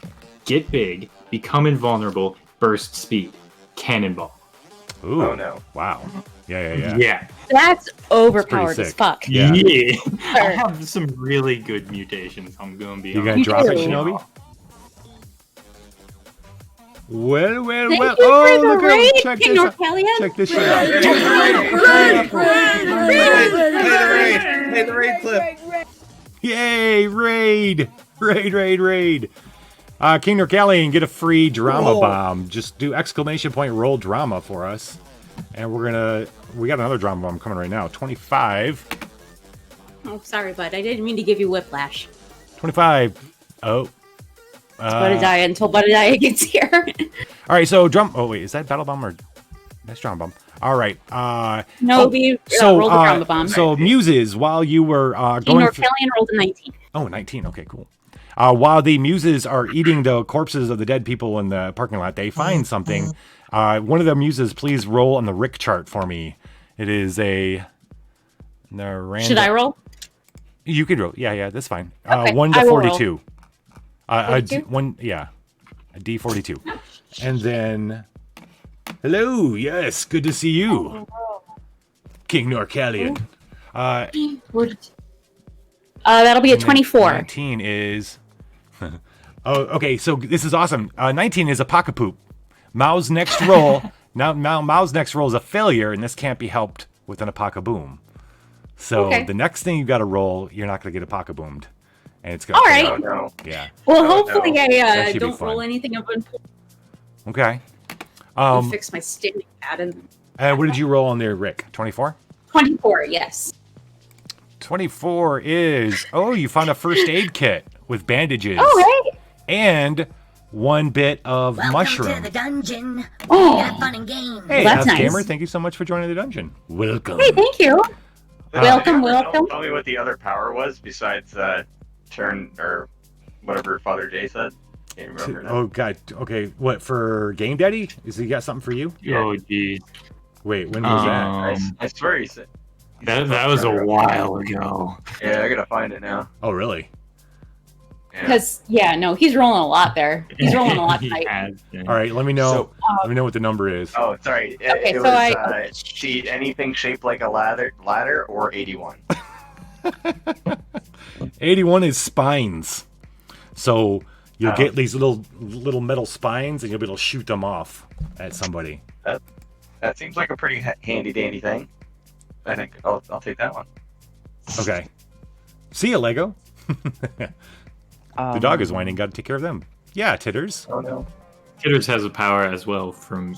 get big, become invulnerable, burst speed, cannonball. Ooh, Oh, no. Wow. Yeah. Yeah. That's overpowered pretty as sick. fuck. Yeah. I have some really good mutations. I'm going to be You honest. gonna drop it, do. Shinobi? Well. Thank you Oh, for the look raid, at check King this out. Orcalian. Check this shit out. Hey, the raid clip. Yay, raid. King Orcalian, get a free drama bomb. Just do ! Roll drama for us. And we got another drama bomb coming right now. 25. Oh, sorry, bud. I didn't mean to give you whiplash. 25. Oh. Budadiah until Budadiah gets here. All right, so oh wait, is that battle bomb or that's drama bomb? All right. No, we rolled a drama bomb. So Muses, while you were King going Orcalian rolled a 19. Oh, 19. Okay, cool. While the Muses are eating the corpses of the dead people in the parking lot, they find something. One of the Muses, please roll on the Rick chart for me. It is a Should I roll? You could roll. Yeah, that's fine. Okay, 1 to I will 42. 42? A D42. And then, hello, yes, good to see you, King Orcalian. That'll be a 24. 19 is, oh, okay, so this is awesome. 19 is a pocket poop. Mao's next roll, now Mao's next roll is a failure, and this can't be helped with an apocaboom. So the next thing you got to roll, you're not going to get apocaboomed. And it's going All right. Oh, no. Yeah. Well, hopefully That I should be don't fun. roll anything of importance. Okay. Fix my standing pad. And what did you roll on there, Rick? 24? 24, yes. 24 is, you found a first aid kit with bandages. Oh, hey. And 1 bit of Welcome mushroom. to the dungeon. Oh. We got fun and games. Hey, Well, that's nice. Gamer, thank you so much for joining the dungeon. Welcome. Hey, thank you. Welcome. Tell me what the other power was besides turn or whatever Father J said. Can't remember now. Oh, God. Okay, what, for Game Daddy? Is he got something for you? Oh, geez. Wait, when was that? I swear he said. That was a while ago. Yeah, I gotta find it now. Oh, really? Yeah. Because, he's rolling a lot there. He's rolling a lot tonight. All right, let me know. Let me know what the number is. Oh, sorry. Okay, it so was see anything shaped like a ladder or 81. 81 is spines. So you'll get these little metal spines, and you'll be able to shoot them off at somebody. That seems like a pretty handy dandy thing. I think I'll take that one. Okay. See ya, Lego. The dog is whining. Got to take care of them. Yeah, Titters. Oh no. Titters has a power as well from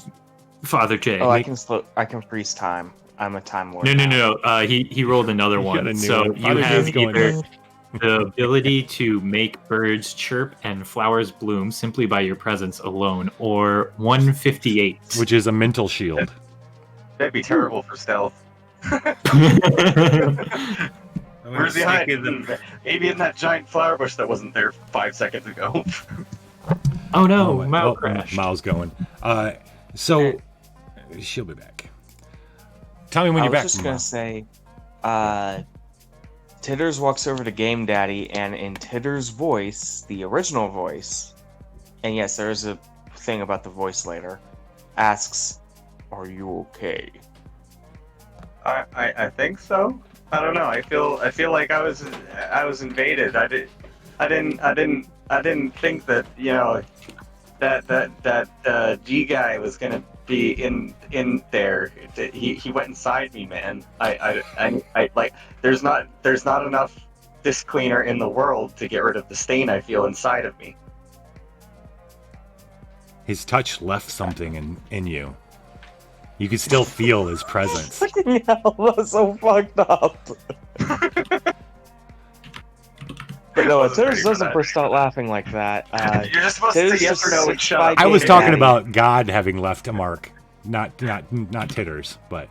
Father J. Oh, I can freeze time. I'm a time lord. No. He rolled another one. So you have either the ability to make birds chirp and flowers bloom simply by your presence alone, or 158, which is a mental shield. That'd be terrible for stealth. Where's the hide? Maybe in that giant flower bush that wasn't there 5 seconds ago. Oh no, Mao crashed. Mao's going. So she'll be back. Tell me when you're back. I was just gonna say, Titters walks over to Game Daddy, and in Titters' voice, the original voice, and yes, there is a thing about the voice later, asks, "Are you okay?" I think so. I don't know. I feel like I was invaded. I didn't think that, you know, that G guy was gonna be in there. He went inside me, man. I like there's not enough disc cleaner in the world to get rid of the stain I feel inside of me. His touch left something in you. You could still feel his presence. Fucking hell, that's so fucked up. But no, Titters doesn't burst out laughing like that. You're just supposed to say yes or no and shut up. I was talking about God having left a mark, not Titters, but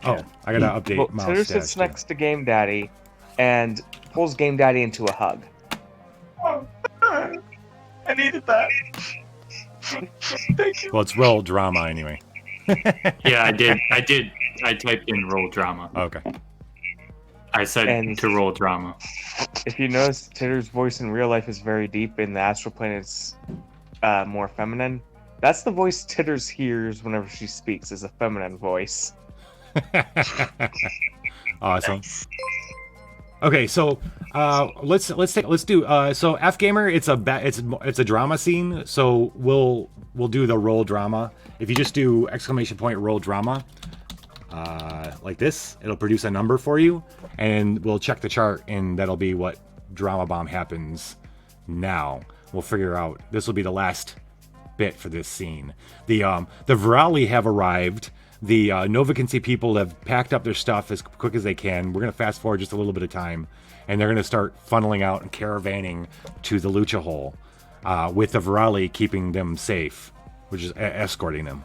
I gotta update. Well, Mouse Titters stats, sits next to Game Daddy and pulls Game Daddy into a hug. Oh, I needed that. Thank you. Well, it's roll drama anyway. Yeah, I did. I typed in roll drama. Okay. I said to roll drama. If you notice, Titter's voice in real life is very deep. In the astral plane, it's more feminine. That's the voice Titters hears whenever she speaks, is a feminine voice. Awesome. Nice. Okay, so let's do so F Gamer. It's a drama scene. So we'll do the roll drama. If you just do ! roll drama, like this, it'll produce a number for you, and we'll check the chart, and that'll be what drama bomb happens now. We'll figure out. This will be the last bit for this scene. The Virali have arrived. The Novacancy people have packed up their stuff as quick as they can. We're going to fast forward just a little bit of time, and they're going to start funneling out and caravanning to the Lucha Hole, with the Virali keeping them safe, which is escorting them.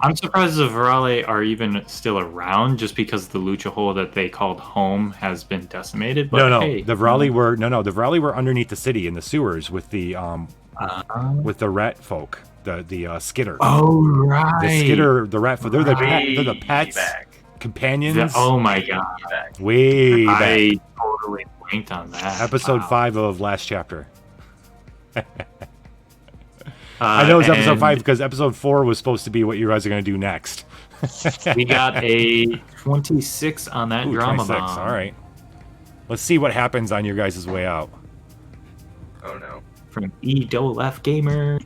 I'm surprised the Virali are even still around, just because the Lucha Hole that they called home has been decimated. But the Virali were underneath the city in the sewers with the rat folk. The Skitter. Oh right. The Skitter, the rat. They're the pets, companions. Oh my god. Way back. I totally blanked on that. Episode 5 of last chapter. I know it's episode 5 because episode 4 was supposed to be what you guys are going to do next. We got a 26 on that drama 26. bomb. All right. Let's see what happens on your guys' way out. Oh no. From Left Gamer.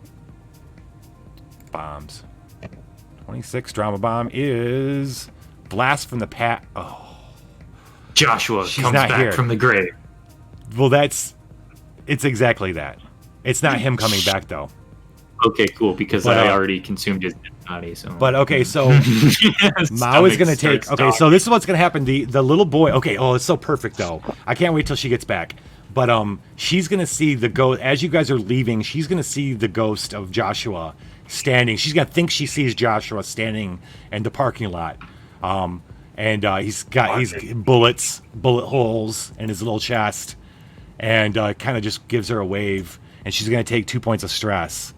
Bombs. 26 drama bomb is blast from the pat. Oh, Joshua she's comes not back here from the grave. Well, it's exactly that. It's not him coming back though. Okay, cool. Because I already consumed his body. So. But okay, so Mao is gonna take. Okay, so this is what's gonna happen. The little boy. Okay. Oh, it's so perfect though. I can't wait till she gets back. But she's gonna see the ghost as you guys are leaving. She's gonna see the ghost of Joshua standing. She's gonna think she sees Joshua standing in the parking lot, and he's bullet holes in his little chest, and kind of just gives her a wave, and she's gonna take 2 points of stress,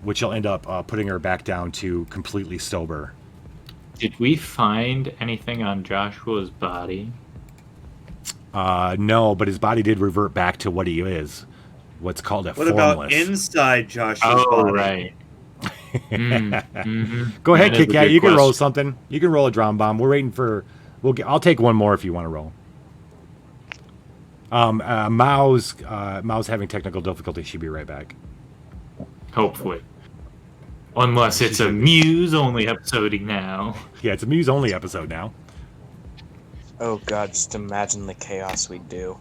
which will end up putting her back down to completely sober. Did we find anything on Joshua's body? No, but his body did revert back to what he is. What's called a formless. What about inside Joshua's body? Oh, right. Go ahead, Kit Kat. You can roll question. something. You can roll a drama bomb. We're waiting for. I'll take one more if you want to roll. Mao's having technical difficulty. She'll be right back. Hopefully. Unless it's a Muse only episode now. Yeah, it's a Muse only episode now. Oh god, just imagine the chaos we do.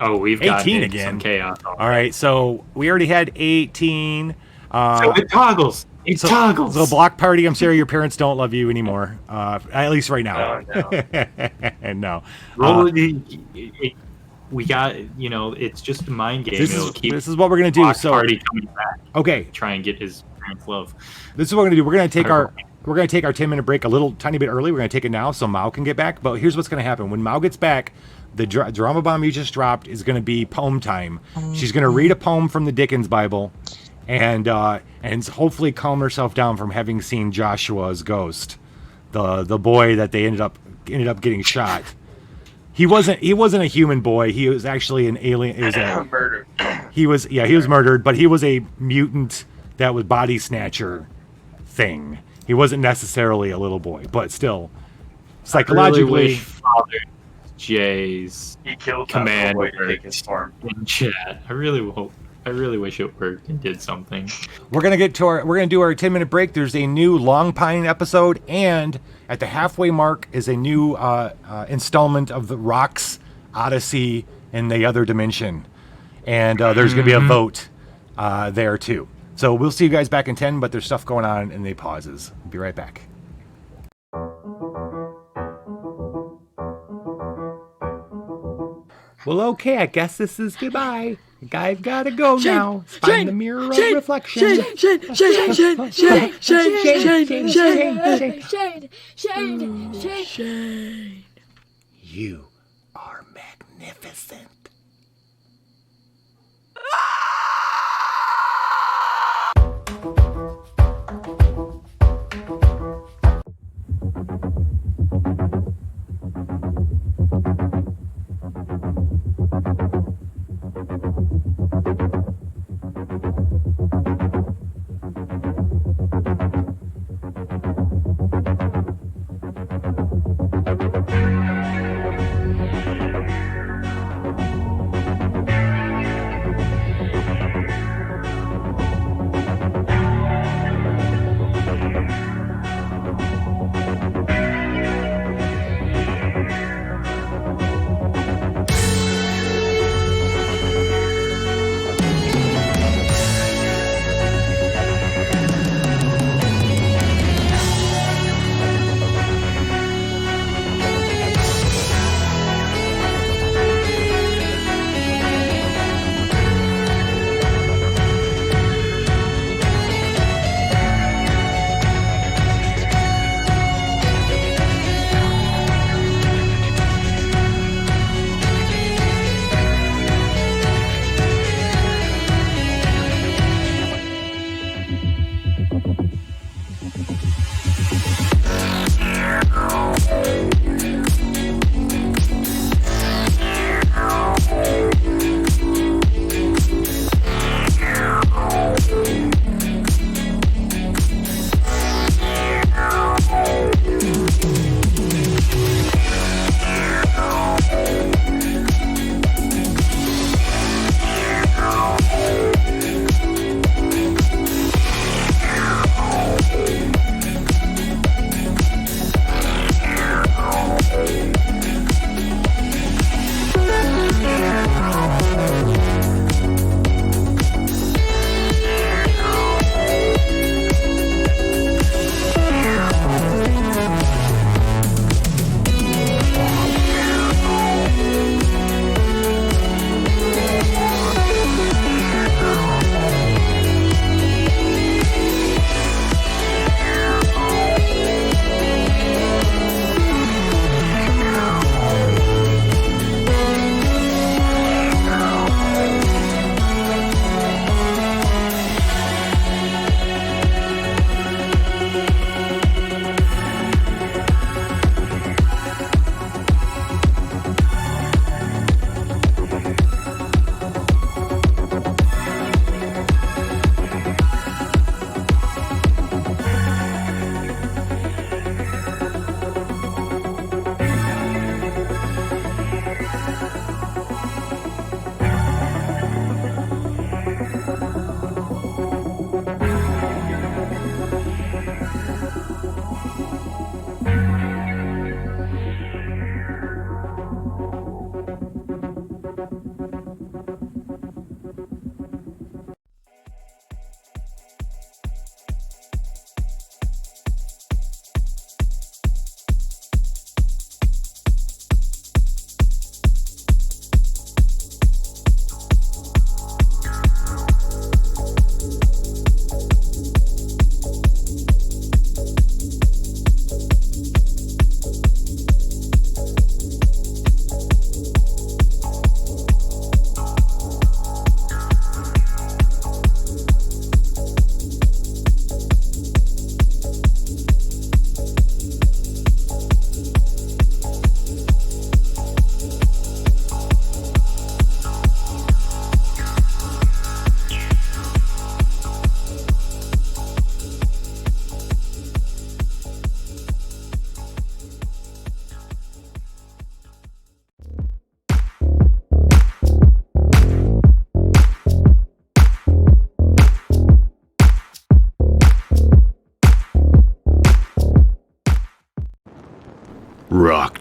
Oh, we've got 18 again. Some chaos. All right, so we already had 18. So it toggles. It toggles. So block party, I'm sorry your parents don't love you anymore. At least right now. No. No. We got, it's just a mind game. This is what we're going to do. So party coming back. Okay. Try and get his parents' love. This is what we're going to do. We're going to take our 10-minute break a little tiny bit early. We're going to take it now so Mao can get back. But here's what's going to happen. When Mao gets back, the drama bomb you just dropped is going to be poem time. She's going to read a poem from the Dickens Bible and hopefully calm herself down from having seen Joshua's ghost, the boy that they ended up getting shot. He wasn't a human boy. He was actually an alien. He was murdered. He was murdered, but he was a mutant that was body snatcher thing. He wasn't necessarily a little boy, but still, psychologically. I really wish Father Jay's command in chat. I really wish it worked and did something. We're gonna do our 10-minute break. There's a new Long Pine episode, and at the halfway mark is a new installment of the Rocks Odyssey in the Other Dimension, and there's gonna be a vote there too. So we'll see you guys back in 10, but there's stuff going on in the pauses. We'll be right back. Well, okay, I guess this is goodbye. I've got to go now. Find the mirror of reflection. Shade. You are magnificent.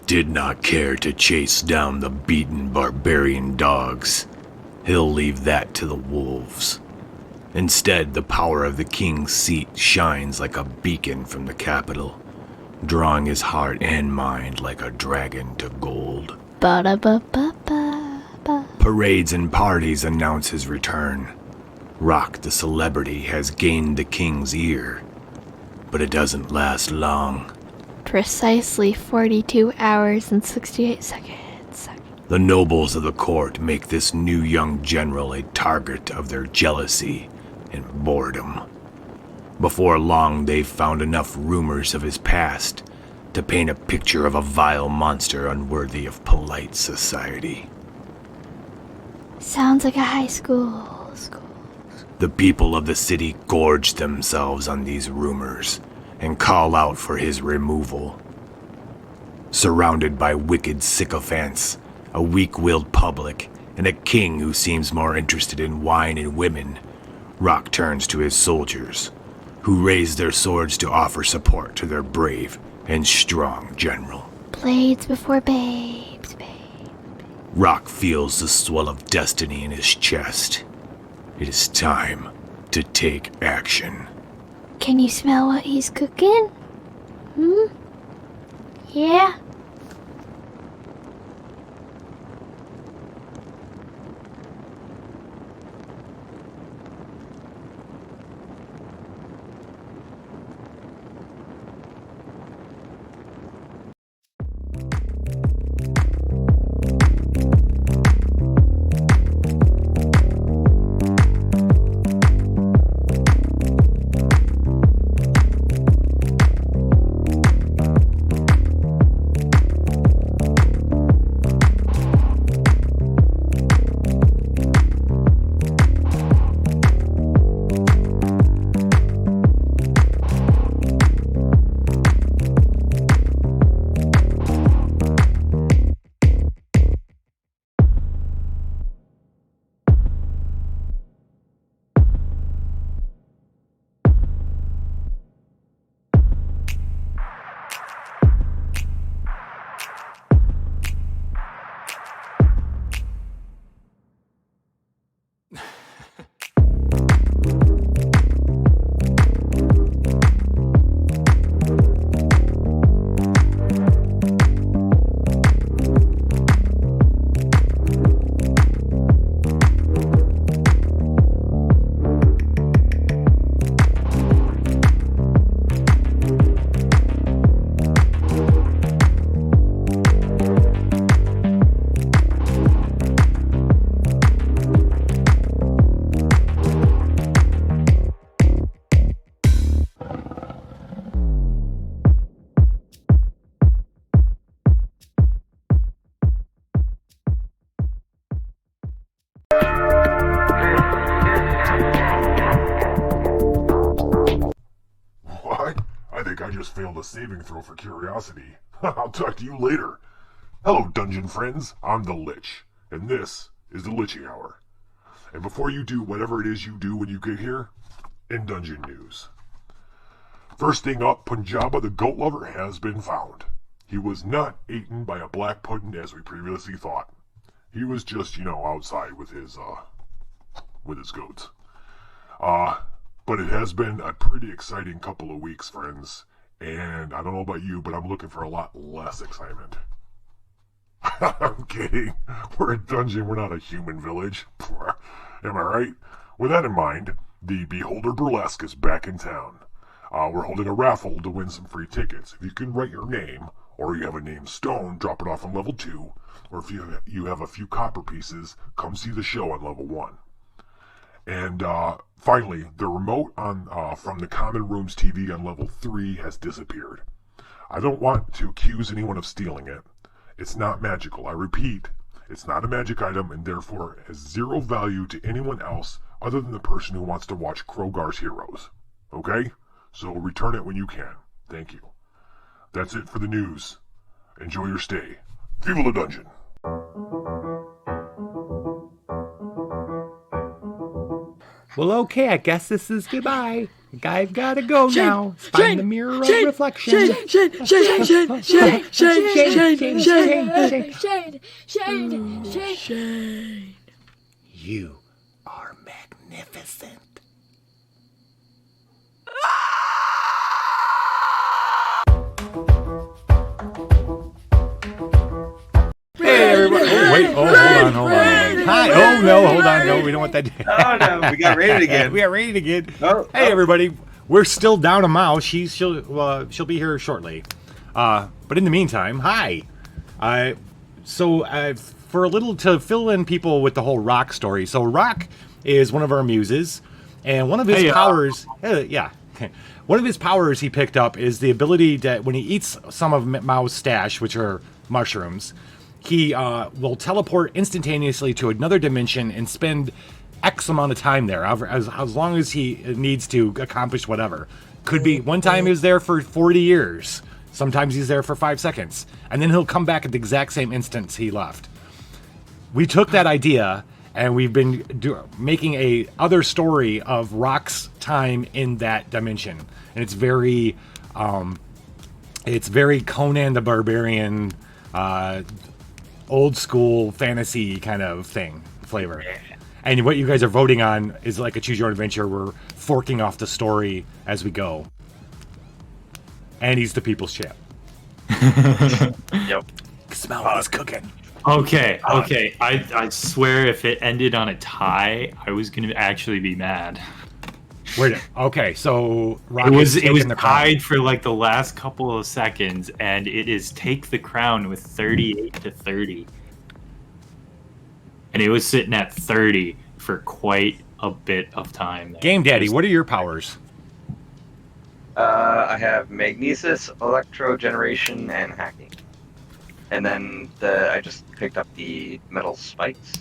did not care to chase down the beaten barbarian dogs. He'll leave that to the wolves. Instead, the power of the king's seat shines like a beacon from the capital, drawing his heart and mind like a dragon to gold. Ba-da-ba-ba-ba-ba. Parades and parties announce his return. Rock the celebrity has gained the king's ear, but it doesn't last long. Precisely 42 hours and 68 seconds. The nobles of the court make this new young general a target of their jealousy and boredom. Before long, they've found enough rumors of his past to paint a picture of a vile monster unworthy of polite society. Sounds like a high school. The people of the city gorge themselves on these rumors and call out for his removal. Surrounded by wicked sycophants, a weak-willed public, and a king who seems more interested in wine and women, Rock turns to his soldiers, who raise their swords to offer support to their brave and strong general. Blades before babes, Rock feels the swell of destiny in his chest. It is time to take action. Can you smell what he's cooking? Yeah? failed a saving throw for curiosity. I'll talk to you later. Hello, dungeon friends. I'm the Lich, and this is the Lichy Hour. And before you do whatever it is you do when you get here, in dungeon news. First thing up, Punjaba the goat lover has been found. He was not eaten by a black pudding as we previously thought. He was just, outside with his goats. But it has been a pretty exciting couple of weeks, friends. And I don't know about you, but I'm looking for a lot less excitement. I'm kidding. We're a dungeon, we're not a human village. Am I right? With that in mind, the Beholder Burlesque is back in town. We're holding a raffle to win some free tickets. If you can write your name, or you have a name stone, drop it off on level 2. Or if you have a few copper pieces, come see the show on level 1. And finally, the remote from the Common Rooms TV on level 3 has disappeared. I don't want to accuse anyone of stealing it. It's not magical. I repeat, it's not a magic item and therefore has zero value to anyone else other than the person who wants to watch Krogar's Heroes. Okay? So return it when you can. Thank you. That's it for the news. Enjoy your stay. Viva la Dungeon! Well, okay, I guess this is goodbye. I've got to go now. Find the mirror of reflection. Shade. You are magnificent. Hey, everybody. Oh, wait. Oh, hold on. Hi. Oh, no, hold on. No, we don't want that. Oh, no. We got raided again. We got raided again. Oh, hey, everybody. We're still down a mouse. She'll be here shortly. But in the meantime, hi. For a little to fill in people with the whole Rock story. So Rock is one of our muses, and one of his powers, one of his powers he picked up is the ability that when he eats some of Mao's stash, which are mushrooms, he will teleport instantaneously to another dimension and spend X amount of time there, as long as he needs to accomplish whatever. Could be one time he was there for 40 years. Sometimes he's there for 5 seconds. And then he'll come back at the exact same instance he left. We took that idea and we've been making a other story of Rock's time in that dimension. And it's very Conan the Barbarian, old school fantasy kind of flavor. And what you guys are voting on is like a choose your own adventure. We're forking off the story as we go. And he's the people's champ. Yep. Smell what he's cooking. Okay. I swear if it ended on a tie, I was going to actually be mad. Okay, so it was tied for like the last couple of seconds, and it is take the crown with 38-30. And it was sitting at 30 for quite a bit of time there. Game Daddy, what are your powers? I have magnesis, electro generation, and hacking. And then I just picked up the metal spikes.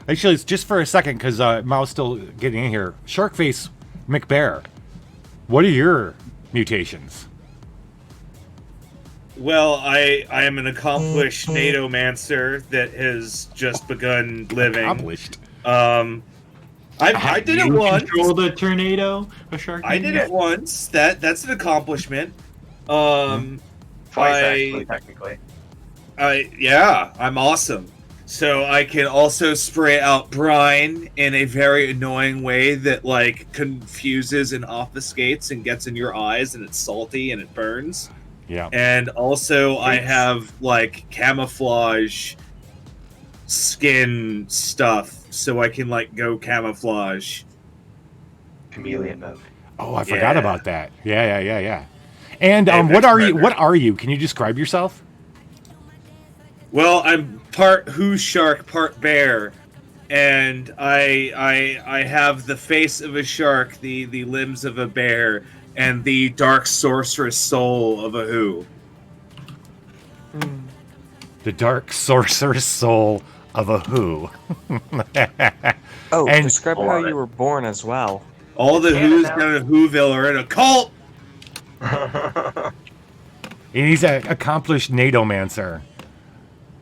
Actually, it's just for a second because Mao's still getting in here. Sharkface McBear, what are your mutations? Well, I am an accomplished NATO-mancer that has just begun living. Accomplished? I did it once. Controlled a tornado? A shark? I did it once. That's an accomplishment. Twice, actually, technically. I'm awesome. So I can also spray out brine in a very annoying way that like confuses and obfuscates and gets in your eyes, and it's salty and it burns. Yeah. And also I have like camouflage skin stuff, so I can like go camouflage. Chameleon mode. Oh, I forgot about that. Yeah. And what are you? Can you describe yourself? Well, I'm part who shark, part bear, and I have the face of a shark, the limbs of a bear, and the dark sorceress soul of a who. The dark sorceress soul of a who. And describe how you were born as well. All the who's down in Whoville are in a cult. And he's an accomplished NATO-mancer.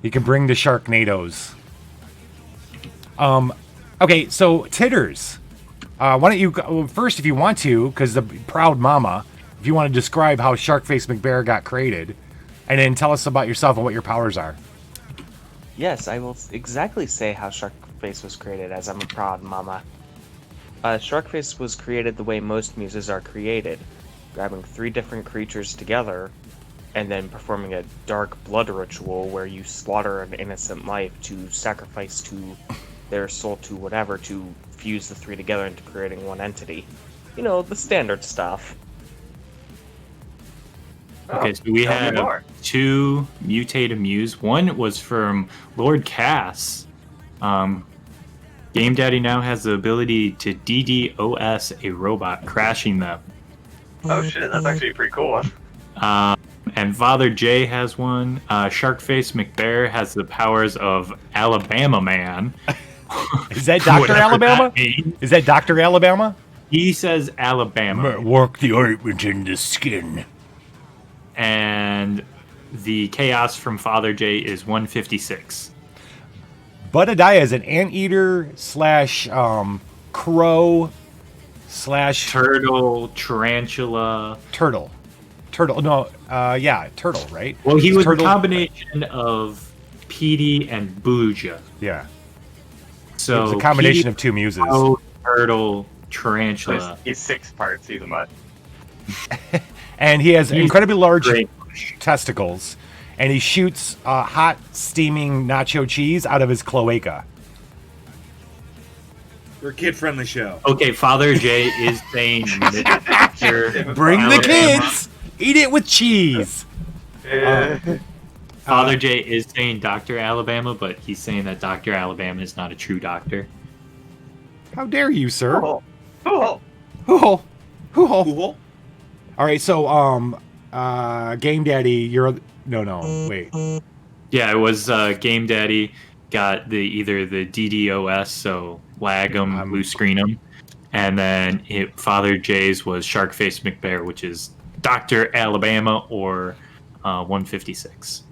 He can bring the Sharknadoes. Okay, so Titters. Why don't you go first if you want to, because the proud mama, if you want to describe how Sharkface McBear got created, and then tell us about yourself and what your powers are. Yes, I will exactly say how Sharkface was created, as I'm a proud mama. Sharkface was created the way most muses are created, grabbing 3 different creatures together, and then performing a dark blood ritual where you slaughter an innocent life to sacrifice to their soul to whatever to fuse the 3 together into creating one entity. You know, the standard stuff. Okay, so we had 2 mutated muse. One was from Lord Cass. Game Daddy now has the ability to DDoS a robot, crashing them. Oh shit, that's actually a pretty cool one. And Father J has one. Sharkface McBear has the powers of Alabama Man. Is that Dr. Alabama? Is that Dr. Alabama? He says Alabama. Work the ointment in the skin. And the chaos from Father J is 156. Budadiah is an anteater / crow slash turtle, tarantula. Turtle. No, turtle, right? Well, he was turtle. a combination of Petey and Booja. Yeah. So it was a combination Petey, of two muses. Turtle, tarantula. He's 6 parts. He's a mutt. And he has incredibly large great. testicles, and he shoots hot, steaming nacho cheese out of his cloaca. We're a kid-friendly show. Okay, Father J is saying Bring the kids! Eat it with cheese! Father J is saying Dr. Alabama, but he's saying that Dr. Alabama is not a true doctor. How dare you, sir? Oh. All right, so Game Daddy, you're no, wait. Yeah, it was Game Daddy got either the DDoS, so lag 'em, blue screen 'em, and then Father J's was Sharkface McBear, which is Dr. Alabama or 156.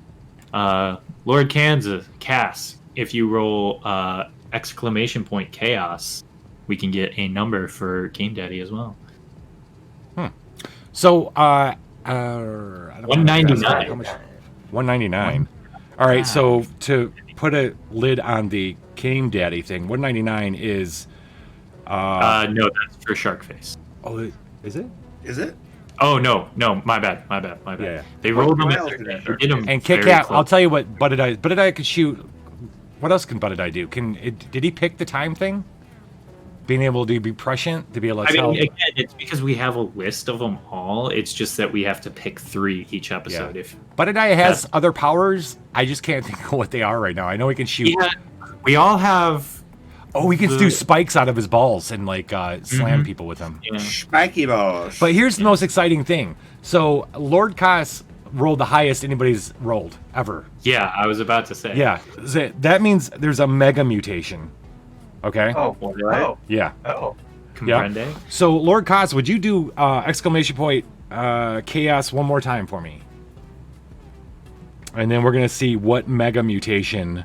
Lord Cass, if you roll exclamation point chaos, we can get a number for Game Daddy as well. So, 199. 199. All right, so to put a lid on the Game Daddy thing, 199 is. No, that's for Sharkface. Oh, is it? Is it? Oh no, my bad. Yeah. They rolled them. They Did them And Kit very Kat, close. I'll tell you what Buttedeye. Buttedeye could shoot. What else can Buttedeye do? Did he pick the time thing? Being able to be prescient, to be able to tell. Again, it's because we have a list of them all. It's just that we have to pick 3 each episode. Yeah. If Buttedeye has other powers. I just can't think of what they are right now. I know he can shoot. we all have. Oh, he can do spikes out of his balls and slam people with them. Yeah. Spiky balls. But here's the most exciting thing. So Lord Cass rolled the highest anybody's rolled ever. Yeah, I was about to say. Yeah, that means there's a mega mutation. Okay. Oh. Yeah. Oh. Comprende? So Lord Cass, would you do exclamation point chaos one more time for me? And then we're gonna see what mega mutation.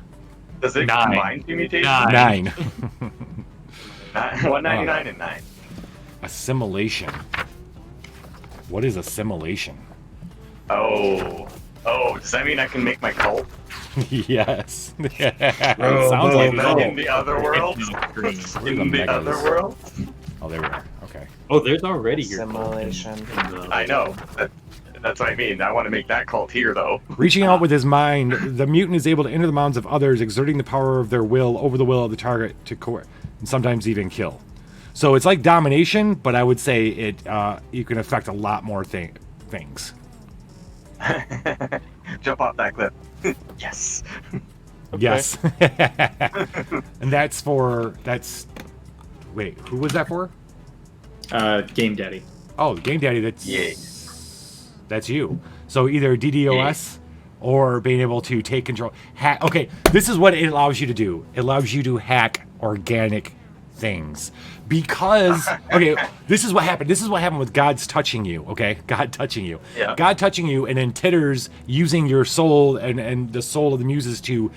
Does it 9. combine 2 mutations? 9. 199 and 9. Assimilation. What is assimilation? Oh, does that mean I can make my cult? Yes. It sounds like in, no. in the other world? In the other world? Oh, there we are. Okay. Oh, there's already your Simulation. I know. That's what I mean. I want to make that cult here, though. Reaching out with his mind, the mutant is able to enter the minds of others, exerting the power of their will over the will of the target to and sometimes even kill. So it's like domination, but I would say you can affect a lot more things. Jump off that cliff. Yes. Yes. And wait, who was that for? Game Daddy. Oh, Game Daddy, that's you. So either DDoS or being able to take control. Okay, this is what it allows you to do. It allows you to hack organic things. Because, okay, this is what happened. This is what happened with God's touching you, okay? God touching you. Yeah. God touching you, and then Titters using your soul and the soul of the muses to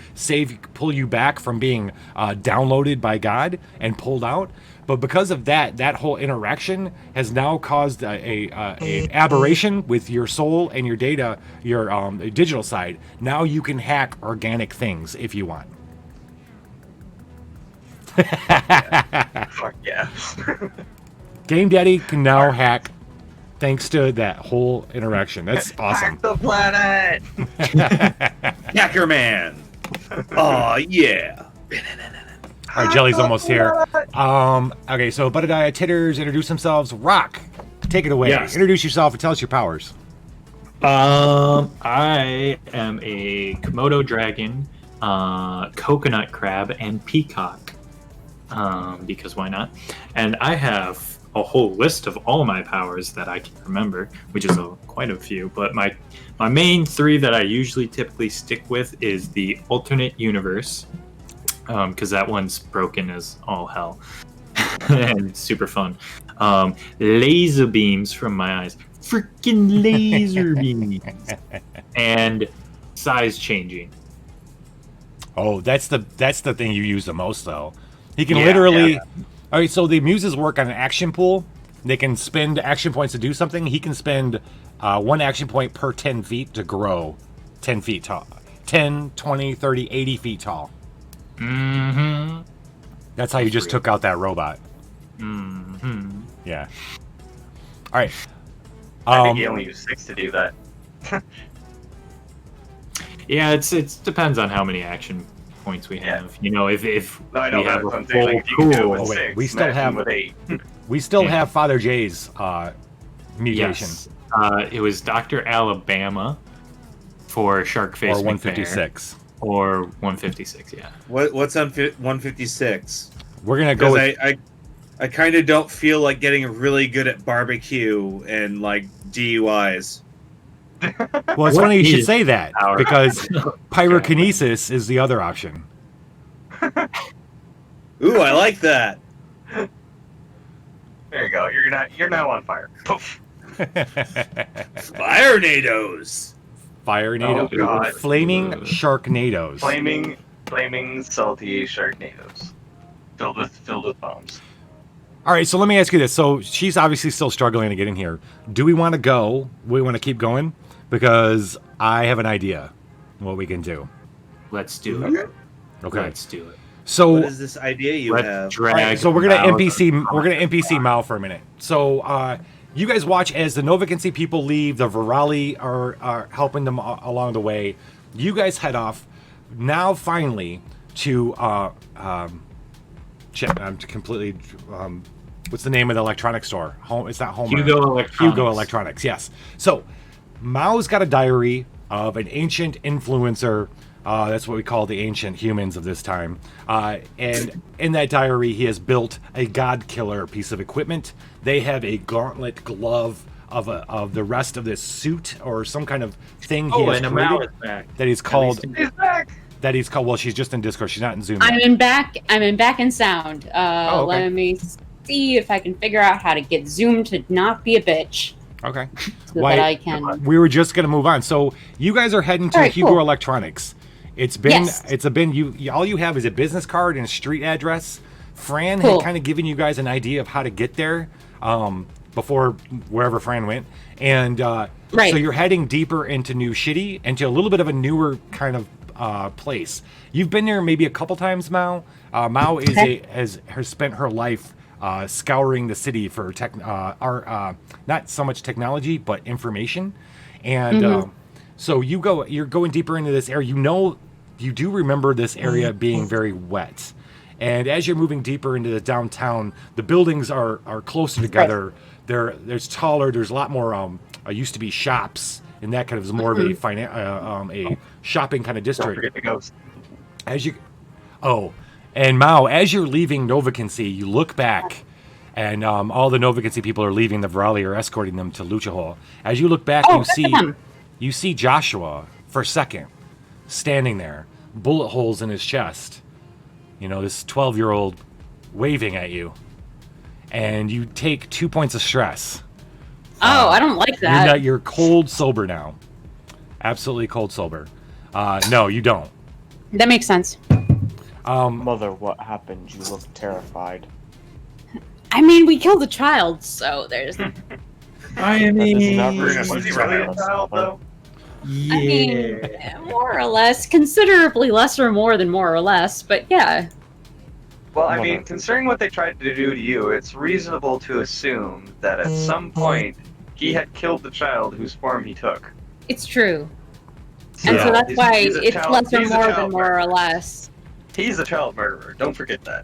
pull you back from being downloaded by God and pulled out. But because of that whole interaction has now caused a aberration with your soul and your data, your digital side. Now you can hack organic things if you want. Fuck yeah. Game Daddy can now hack thanks to that whole interaction. That's awesome. Hack the planet! Hacker Man. Oh yeah. All right, Jelly's almost here. Okay, so Buttediah, Titters introduce themselves. Rock, take it away. Yes. Introduce yourself and tell us your powers. I am a Komodo dragon, coconut crab, and peacock. Because why not? And I have a whole list of all my powers that I can remember, which is quite a few. But my main 3 that I typically stick with is the alternate universe. Because that one's broken as all hell and super fun. Laser beams from my eyes, freaking laser beams, and size changing. Oh, that's the thing you use the most, though. He can literally. Yeah. All right, so the muses work on an action pool. They can spend action points to do something. He can spend 1 action point per 10 feet to grow 10 feet tall. 10, 20, 30, 80 feet tall. Mm-hmm. That's how you just took out that robot. Mm-hmm. Yeah. All right. I think you only use 6 to do that. Yeah, it depends on how many action points we have. You know, if No, I know, we have that's a what I'm saying. full Like, if you can do it pool. with Oh, wait, 6, we still imagine have- with 8. We still have Father J's mutation. Yes. It was Dr. Alabama for Shark Face Or 156. Or 156, yeah. What's on 156? We're going to go Because with... I kind of don't feel like getting really good at barbecue and like DUIs. Well, it's funny you should say that, Power. because pyrokinesis is the other option. Ooh, I like that. There you go. You're now on fire. Poof. Firenadoes. Fire-nado. Oh, God. Flaming Sharknadoes. Flaming salty sharknadoes. Filled with bombs. All right, so let me ask you this. So she's obviously still struggling to get in here. Do we want to go? We want to keep going? Because I have an idea what we can do. Let's do it. Okay. Let's do it. So What is this idea you Let's have? drag. all right, so we're gonna out NPC. the- We're gonna NPC Mao for a minute. So you guys watch as the Novacancy people leave. The Virali are helping them along the way. You guys head off now. Finally, to I'm completely. What's the name of the electronics store? Home. It's not Homer. Hugo Electronics. Hugo Electronics. Yes. So Mao's got a diary of an ancient influencer. That's what we call the ancient humans of this time. And in that diary, he has built a god killer piece of equipment. They have a gauntlet glove of the rest of this suit or some kind of thing he has and created Amau is back. that he's called. He's back. That he's called. Well, she's just in Discord. She's not in Zoom. I'm yet. in back in sound. Oh, okay. Let me see if I can figure out how to get Zoom to not be a bitch. Okay. So that I can. We were just gonna move on. So you guys are heading to All right, Hugo cool. Electronics. It's been Yes. you all you have is a business card and a street address. Fran Cool. had kind of given you guys an idea of how to get there before wherever Fran went, and Right. so you're heading deeper into New Shitty, into a little bit of a newer kind of place. You've been there maybe a couple times, Mao. Mao is has spent her life scouring the city for not so much technology but information, and so you're going deeper into this area. You do remember this area being very wet, and as you're moving deeper into the downtown, the buildings are closer together. There's taller. There's a lot more. Used to be shops, and that kind of is more of a shopping kind of Don't district. forget the ghost. And Mao, as you're leaving Novacancy, you look back, and all the Novacancy people are leaving. The Virali are escorting them to Lucha Hole. As you look back, you see Joshua for a second, standing there, bullet holes in his chest. You know, this 12-year-old waving at you, and you take 2 points of stress. Oh, I don't like that. You're cold sober now, absolutely cold sober. No, you don't. That makes sense. Mother, what happened? You look terrified. I mean, we killed a child, so there's. I mean, Was he really a child, though? I mean, more or less, considerably less or more than more or less, but yeah. Well, I mean, considering what they tried to do to you, it's reasonable to assume that at some point he had killed the child whose form he took. It's true. And so that's why it's less or more than more or less. He's a child murderer. Don't forget that.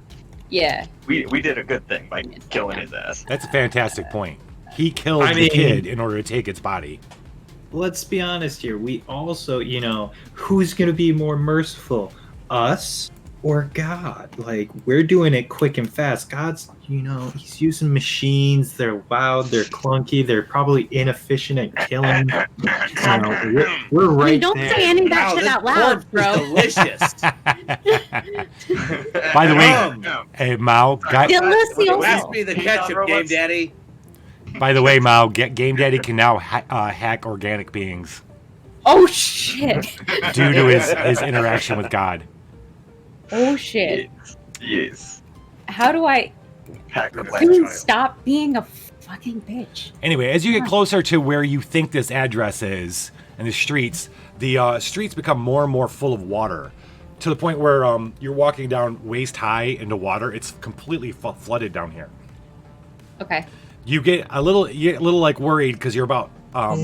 Yeah. We did a good thing by killing his ass. That's a fantastic point. He killed the mean- kid in order to take its body. let's be honest here. We also, who's going to be more merciful, us or God? Like, we're doing it quick and fast. God's, he's using machines. They're loud. They're clunky. They're probably inefficient at killing. We're right Don't there. say any of that shit out loud, bro. Delicious. By the way, hey Mao, Delicioso. Pass me the ketchup, Game Daddy. by the way, Mao, Game Daddy can now hack organic beings Oh shit. due to his interaction with God. Oh shit. Yes. How do I Hack the please black child. stop being a fucking bitch. Anyway, as you get closer to where you think this address is and the streets become more and more full of water to the point where you're walking down waist high into water. It's completely flooded down here. Okay. You get a little like worried because you're about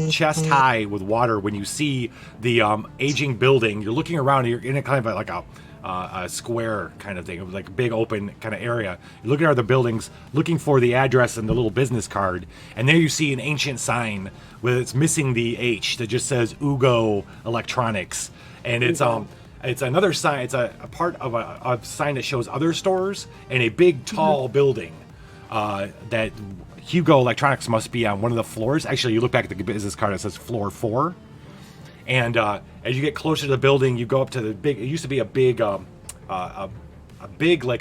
chest high with water when you see the aging building. You're looking around. And you're in a kind of like a square kind of thing, like a big open kind of area. You're looking at the buildings, looking for the address and the little business card, and there you see an ancient sign with it's missing the H that just says Hugo Electronics, and it's another sign. It's a part of a sign that shows other stores and a big tall building that Hugo Electronics must be on one of the floors. Actually, you look back at the business card, it says floor 4. And as you get closer to the building, you go up to the big. It used to be a big like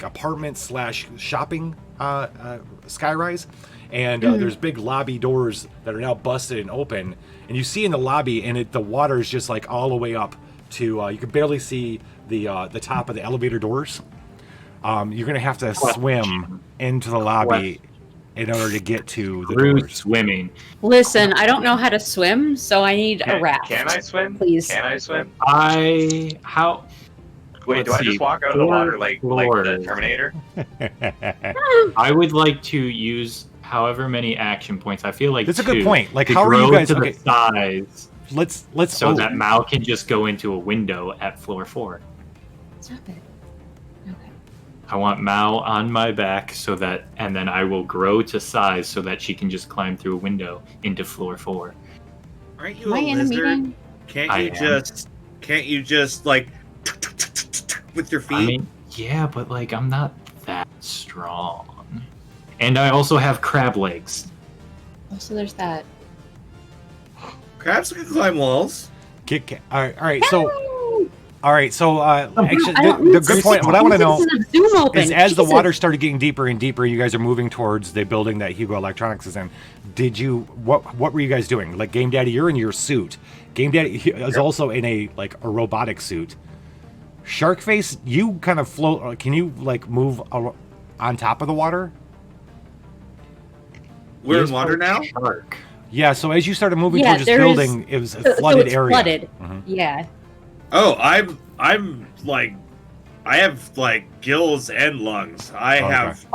apartment / shopping skyrise, and there's big lobby doors that are now busted and open. And you see in the lobby, and the water is just like all the way up to you can barely see the top of the elevator doors. You're gonna have to swim into the lobby in order to get to the doors. Swimming. Listen, I don't know how to swim, so I need a raft. Can I swim? Please. Can I swim? Wait, do I just walk out of the water like the Terminator? I would like to use however many action points. I feel like that's a good point. Like, how are grow you guys? To Okay, the size let's so that Mao can just go into a window at floor 4. Stop it. Okay. I want Mao on my back and then I will grow to size so that she can just climb through a window into floor 4. Aren't you Am I a in a lizard? meeting? Can't you just like with your feet? I mean, yeah, but like I'm not that strong. And I also have crab legs. Oh, so there's that. Crabs can climb walls. All right. So, actually, I don't the good point. What I want to know is, as the Jesus. water started getting deeper and deeper, you guys are moving towards the building that Hugo Electronics is in. What were you guys doing? Like, Game Daddy, you're in your suit. Game Daddy is also in a robotic suit. Sharkface, you kind of float. Can you like move on top of the water? We're in water now. Shark. Yeah. So as you started moving towards this building, it was a flooded area. Flooded. Mhm. Yeah. Oh, I'm like, I have like gills and lungs. I have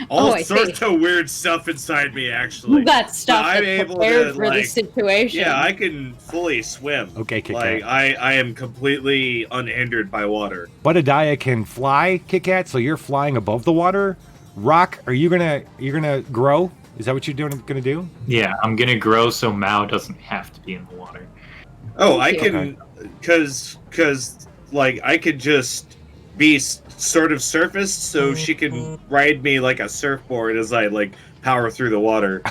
all I sorts see. of weird stuff inside me, actually. You got stuff But I'm that's able prepared to, for the situation. Yeah, I can fully swim. Okay, Kit like Kat. I am completely unhindered by water. Budadiah can fly, Kit Kat, so you're flying above the water. Rock, you're gonna grow? Is that what you're gonna do? Yeah, I'm gonna grow so Mao doesn't have to be in the water. Oh, I you. can, cause like I could just be sort of surfaced, so she can ride me like a surfboard as I like power through the water.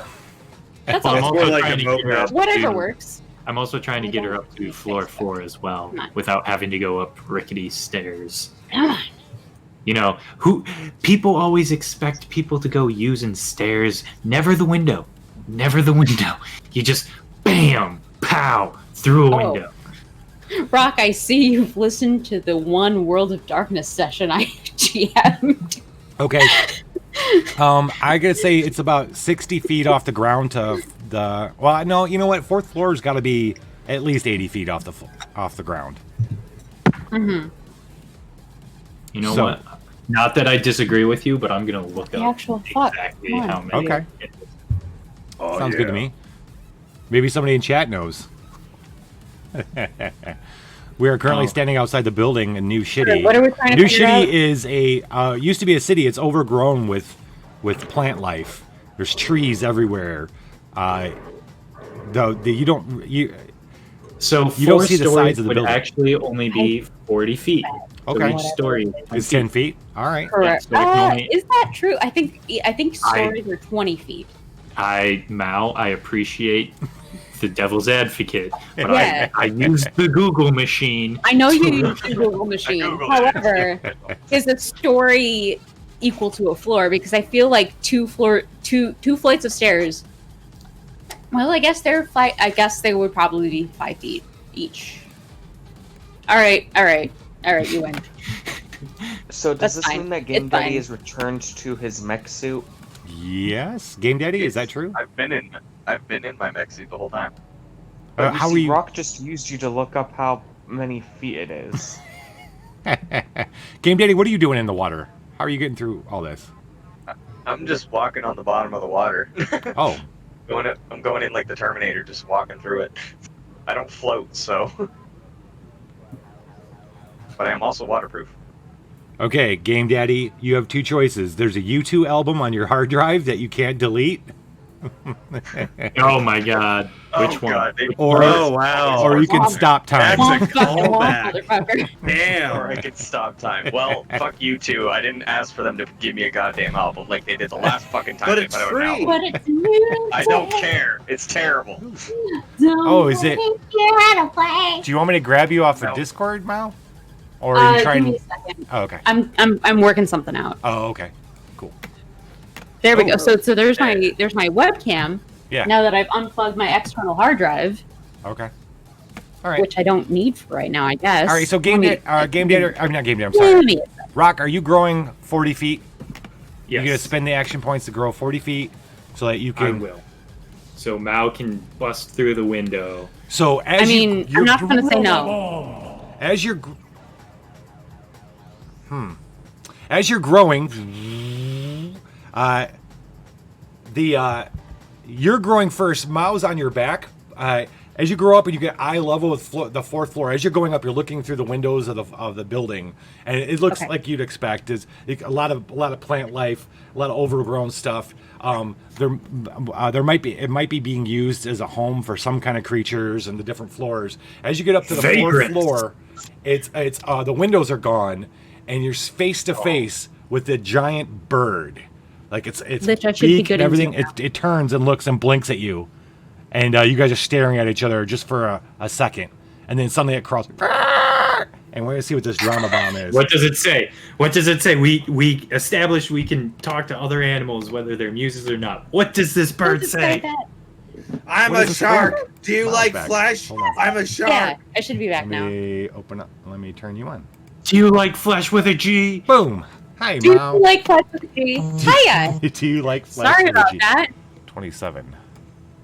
That's I'm It's awesome. more also like trying a to boat get her up Whatever to- works. I'm also trying to get her up to floor 4 as well, without having to go up rickety stairs. You know, people always expect people to go using stairs. Never the window. Never the window. You just bam, pow, through a window. Rock, I see you've listened to the one World of Darkness session I GM'd. Okay. I gotta say it's about 60 feet off the ground to the. Well, no, you know what? 4th floor's got to be at least 80 feet off the ground. Mm-hmm. You know what? Not that I disagree with you, but I'm gonna look The up actual fuck. exactly Come on. how many. Okay. Oh, Sounds good to me. Maybe somebody in chat knows. We are currently standing outside the building in New Shitty. What are we trying to New figure Shitty out? is a used to be a city. It's overgrown with plant life. There's trees everywhere. So you don't see the sides of the would building. actually only be 40 feet. Okay. So each story It's 10 feet. All right. Correct. so it can only- Is that true? I think stories are 20 feet. I appreciate the devil's advocate, but Yeah. I use the Google machine. I know you use the Google machine. However, is a story equal to a floor? Because I feel like two flights of stairs. Well, I guess they would probably be 5 feet each. All right, you win. So does That's this fine. mean that Game It's Daddy fine. is returned to his mech suit? Yes, Game Daddy, is that true? I've been in my mech suit the whole time. How are you? Rock just used you to look up how many feet it is. Game Daddy, what are you doing in the water? How are you getting through all this? I'm just walking on the bottom of the water. Oh, I'm going in like the Terminator, just walking through it. I don't float, so. But I am also waterproof. okay, Game Daddy, you have two choices. There's a U2 album on your hard drive that you can't delete. Oh my god. Which one? God, Or, wow. or you can stop time. That's a Fucking wall, callback. motherfucker. Damn. Or I could stop time. Well, fuck you too. I didn't ask for them to give me a goddamn album like they did the last fucking time But they it's put out an free. album. But it's new. I don't care. It's terrible. Oh, is it? Get away. Do you want me to grab you off of No. Discord, Mal? Or are you Give trying? me a second. Oh, okay. I'm working something out. Oh, okay. Cool. There we go. So there's my webcam. Yeah. Now that I've unplugged my external hard drive, Okay. All right. which I don't need for right now, I guess. All right. So Game Daddy, I'm not Game Daddy. I'm Give sorry. me a second. Rock, are you growing 40 feet? You're gonna Yes, spend the action points to grow 40 feet, so that you I can. will. So Mao can bust through the window. So as I mean, you're I'm not going to say no. As you're as you're growing, you're growing first. Mao's on your back. As you grow up and you get eye level with the fourth floor, as you're going up, you're looking through the windows of the building, and it looks Okay. like you'd expect. Is a lot of plant life, a lot of overgrown stuff. There might be being used as a home for some kind of creatures and the different floors. As you get up to the fourth Vagrant. floor, it's the windows are gone, and you're face to face with the giant bird. Like it's Which I should be beak good and everything. into now. It turns and looks and blinks at you, and you guys are staring at each other just for a second, and then suddenly it crawls. And we're gonna see what this drama bomb is. What does it say? What does it say? We established we can talk to other animals whether they're muses or not. What does this bird say? I'm What a is this shark. about? Do you Miles like back. flesh? Hold on. I'm a shark. Yeah, I should be back Let now. me open up. Let me turn you on. Do you like flesh with a G? Boom. Hi, Do Mao. you like flesh with a G? Hiya. Do you like flesh Sorry with a about G? that. 27.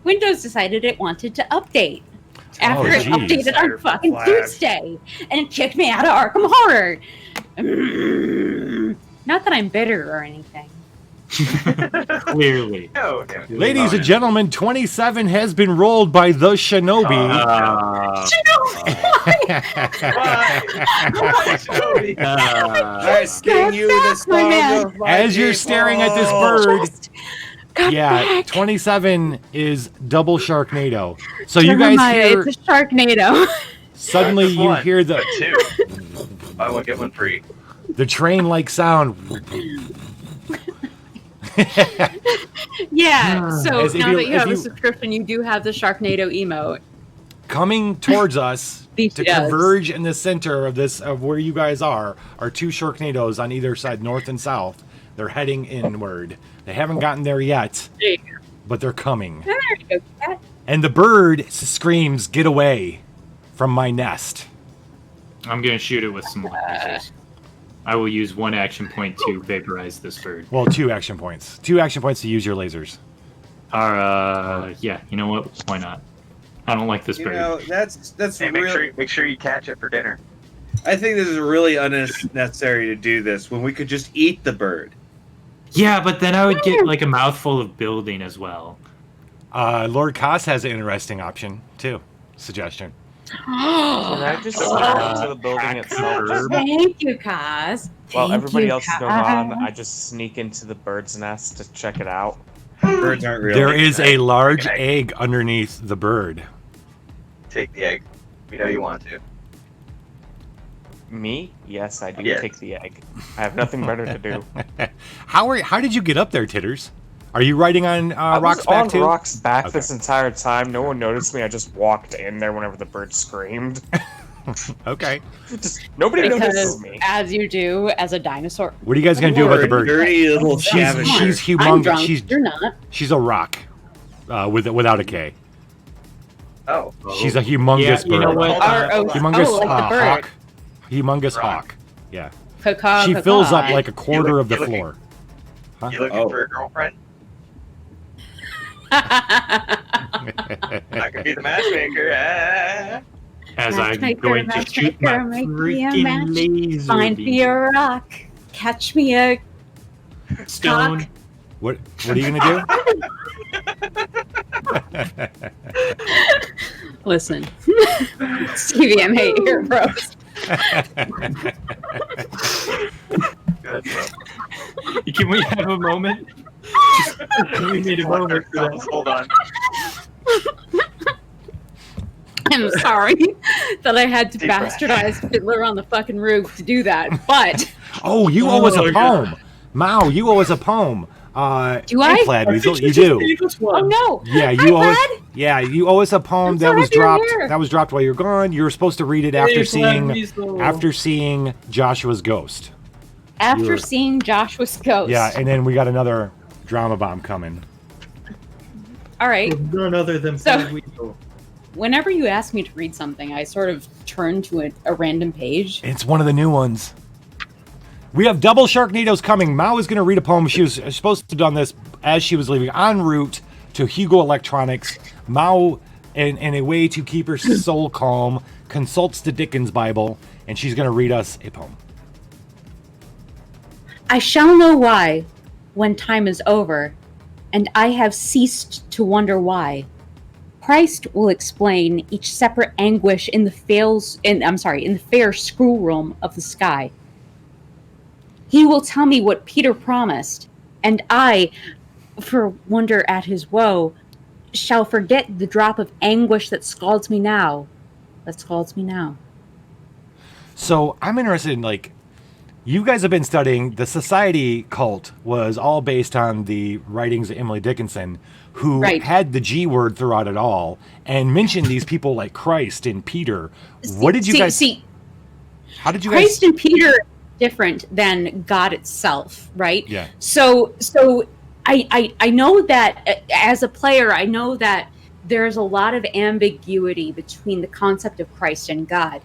Windows decided it wanted to update. After it geez. updated on Flash. fucking Tuesday. And it kicked me out of Arkham Horror. Not that I'm bitter or anything. Clearly. No, no. Ladies and gentlemen, 27 has been rolled by the Shinobi. I skin you the my man. song of my As you're people. staring at this bird, Just got yeah, back. 27 is double Sharknado. So you guys Jeremiah, hear, it's a Sharknado. suddenly Just you one. hear the Two. Buy one, get one free. train-like sound. Yeah, so As if now you- that you if have you- a subscription, you do have the Sharknado emote. Coming towards us These to does. converge in the center of where you guys are two Sharknadoes on either side, north and south. They're heading inward. They haven't gotten there yet, There you go. but they're coming. There you go, cat. And the bird screams, "Get away from my nest!" I'm gonna shoot it with some lasers. I will use one action point to vaporize this bird. Well, 2 action points. 2 action points to use your lasers. Yeah, you know what? Why not? I don't like this You bird. know, that's Hey, really. make sure you catch it for dinner. I think this is really unnecessary to do this when we could just eat the bird. Yeah, but then I would get like a mouthful of building as well. Lord Koss has an interesting option too. Suggestion. Can I just sneak into the building itself? Thank you, Kaz. While Thank everybody you, else is going on, Kaz. I just sneak into the bird's nest to check it out. Birds aren't real. There is a large egg underneath the bird. Take the egg. We know you want to. Me? Yes, I do Yes. take the egg. I have nothing better to do. How did you get up there, Titters? Are you riding on I was Rock's back on too? Rock's back Okay. this entire time. No one noticed me. I just walked in there whenever the bird screamed. Okay. Nobody Because, noticed me. as you do, as a dinosaur. What are you guys gonna do about the bird? Dirty little scavenger. She's I'm humongous. drunk. You're not. She's a rock, without a K. Oh. She's a humongous Yeah, you know bird. what? Humongous like the bird. hawk. Humongous Rock. hawk. Yeah. Caw, She caw, fills caw. up like a quarter of the you're looking- floor. You looking Oh. for a girlfriend? I could be the matchmaker. As I'm Matchmaker, going to shoot my matchmaker, make me a freaking match. laser Find me beam. a rock. Catch me a Stone. cock. What are you gonna do? Listen, Stevie, I'm hate your bros. Can we have a moment? We need a moment for that. Hold on. I'm sorry that I had to Deep breath. bastardize Fiddler on the fucking Roof to do that, but Oh, you owe us a my God. poem. Mao, you owe us a poem. Do I? Hey, Plaid Weasel, you do. oh no! Yeah, Hi, you owe us. Plaid. Yeah, you owe us a poem I'm so that was happy you're dropped. here. That was dropped while you were gone. You were supposed to read it after Hey, Plaid seeing Weasel. Joshua's ghost. After were- seeing Joshua's ghost. Yeah, and then we got another drama bomb coming. All right. None other than So- Plaid Weasel. Whenever you ask me to read something, I sort of turn to a random page. It's one of the new ones. We have double Sharknadoes coming. Mao is going to read a poem. She was supposed to have done this as she was leaving en route to Hugo Electronics. Mao, in a way to keep her soul calm, consults the Dickens Bible, and she's going to read us a poem. I shall know why, when time is over, and I have ceased to wonder why. Christ will explain each separate anguish in the fair schoolroom of the sky. He will tell me what Peter promised, and I, for wonder at his woe, shall forget the drop of anguish that scalds me now. So I'm interested in, like, you guys have been studying the society cult was all based on the writings of Emily Dickinson, who Right. had the G word throughout it all and mentioned these people like Christ and Peter. What did you guys? How did you Christ guys? and Peter are different than God itself, right? Yeah. So I know that as a player, I know that there's a lot of ambiguity between the concept of Christ and God.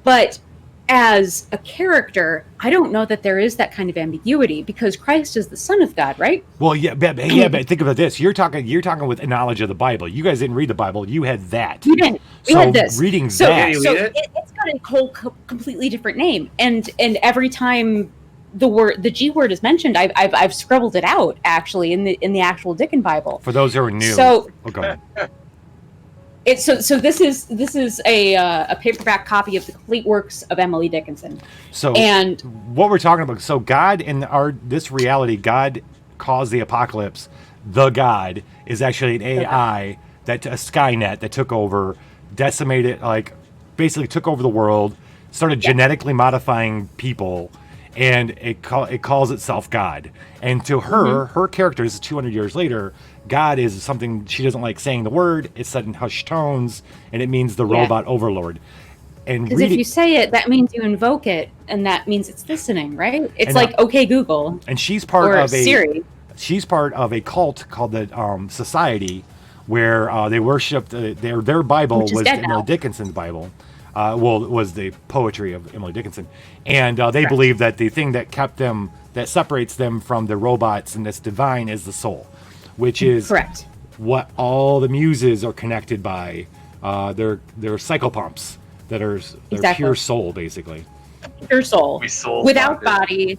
But as a character, I don't know that there is that kind of ambiguity because Christ is the Son of God, right? Well, but think about this. You're talking with knowledge of the Bible. You guys didn't read the Bible. You had that. We didn't. We So had this. reading So, that. so it's got a whole completely different name, and every time the G word is mentioned, I've scribbled it out actually in the actual Dickens Bible. For those who are new. So go ahead. So this is a paperback copy of the complete works of Emily Dickinson. So and what we're talking about, so God in this reality, God caused the apocalypse. The God is actually an AI a Skynet that took over, decimated, like basically took over the world, started genetically modifying people, and it calls itself God. And to her, her character, this is 200 years later, God is something she doesn't like saying the word. It's said in hushed tones, and it means the robot overlord. And because if you say it, that means you invoke it, and that means it's listening, right? It's And, like OK Google. And she's part or of Siri. She's part of a cult called the Society, where they worshipped their Bible Which is was dead Emily now. Dickinson's Bible. Was the poetry of Emily Dickinson, and they believe that the thing that that separates them from the robots and this divine is the soul, which is correct. What all the muses are connected by. They're psychopumps that are pure soul, basically. Pure soul, without body.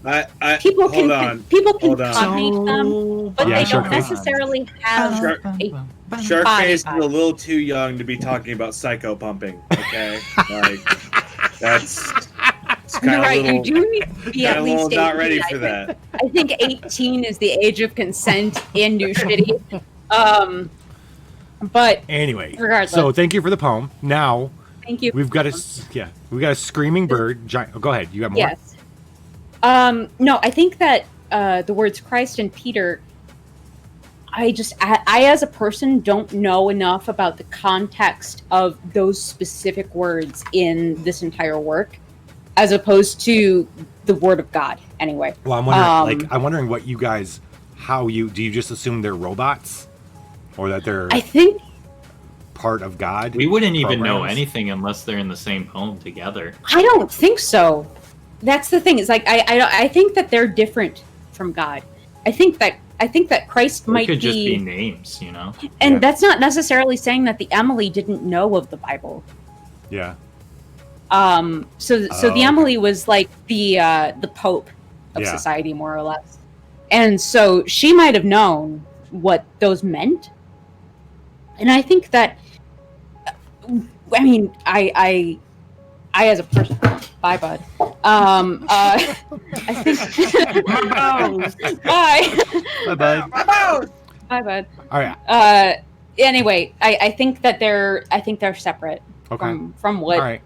People can cognate them, but they don't necessarily have a Sharkface is a little too young to be talking about psycho pumping. Okay, like that's You're right. You do need to be at least 18. Not ready for that. I think 18 is the age of consent in New City. But anyway, regardless. So thank you for the poem. Now, thank you. We've got a screaming bird. Giant. Go ahead. You got more. Yes. No, I think that the words Christ and Peter. I as a person don't know enough about the context of those specific words in this entire work, as opposed to the Word of God. Anyway. Well, I'm wondering, I'm wondering what you guys, do you just assume they're robots, or that they're? I think part of God. We wouldn't even know anything unless they're in the same poem together. I don't think so. That's the thing. It's like I think that they're different from God. I think that I think that Christ might could just be names, And that's not necessarily saying that the Emily didn't know of the Bible. Yeah. So the Emily was like the Pope of society, more or less. And so she might have known what those meant. And I think that, I mean, I as a person, bye, bud. I think. Bye. Bye, bud. Bye, bud. All right. Anyway, I think that they're separate. Okay. From what All right.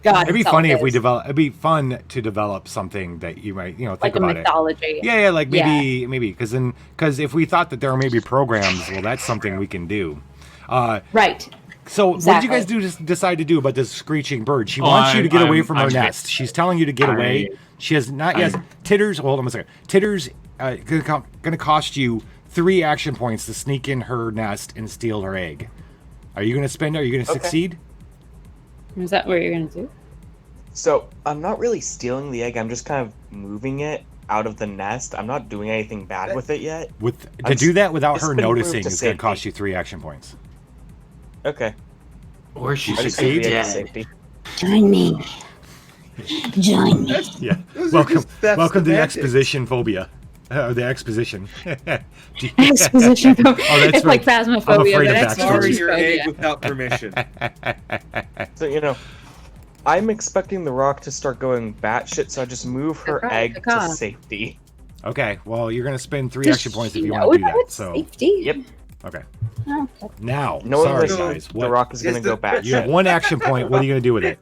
God. It'd be funny if we is. develop. It'd be fun to develop something that you might, think like a about mythology. it. Yeah, like maybe, because if we thought that there were maybe programs, well, that's something we can do. Right. So what did you guys decide to do about this screeching bird? She wants you to get away from her nest. She's telling you to get away. She has not yet. Titters. Hold on a second. Titters going to cost you 3 action points to sneak in her nest and steal her egg. Are you going to spend? Are you going to succeed? Is that what you're going to do? So I'm not really stealing the egg. I'm just kind of moving it out of the nest. I'm not doing anything bad with it yet. To do that without her been moved noticing, to it's going to safety. cost you 3 action points. Okay. Or she I just succeeds. need the egg to safety. Join me. Join me. Yeah. Those are Welcome just- that's to the semantics. exposition phobia. The exposition. Exposition. That's It's like right. I'm phasmophobia, afraid but of that's backstory. Sorry, your egg phobia. without permission. So, I'm expecting the rock to start going batshit, so I just move her egg to Caca. safety. Okay, well, you're going to spend 3 Does action points if she you know want to do about that. its So, safety? Yep. okay. Oh, Now, Knowing sorry this, guys, the rock is going to go batshit. you have 1 action point. What are you going to do with it?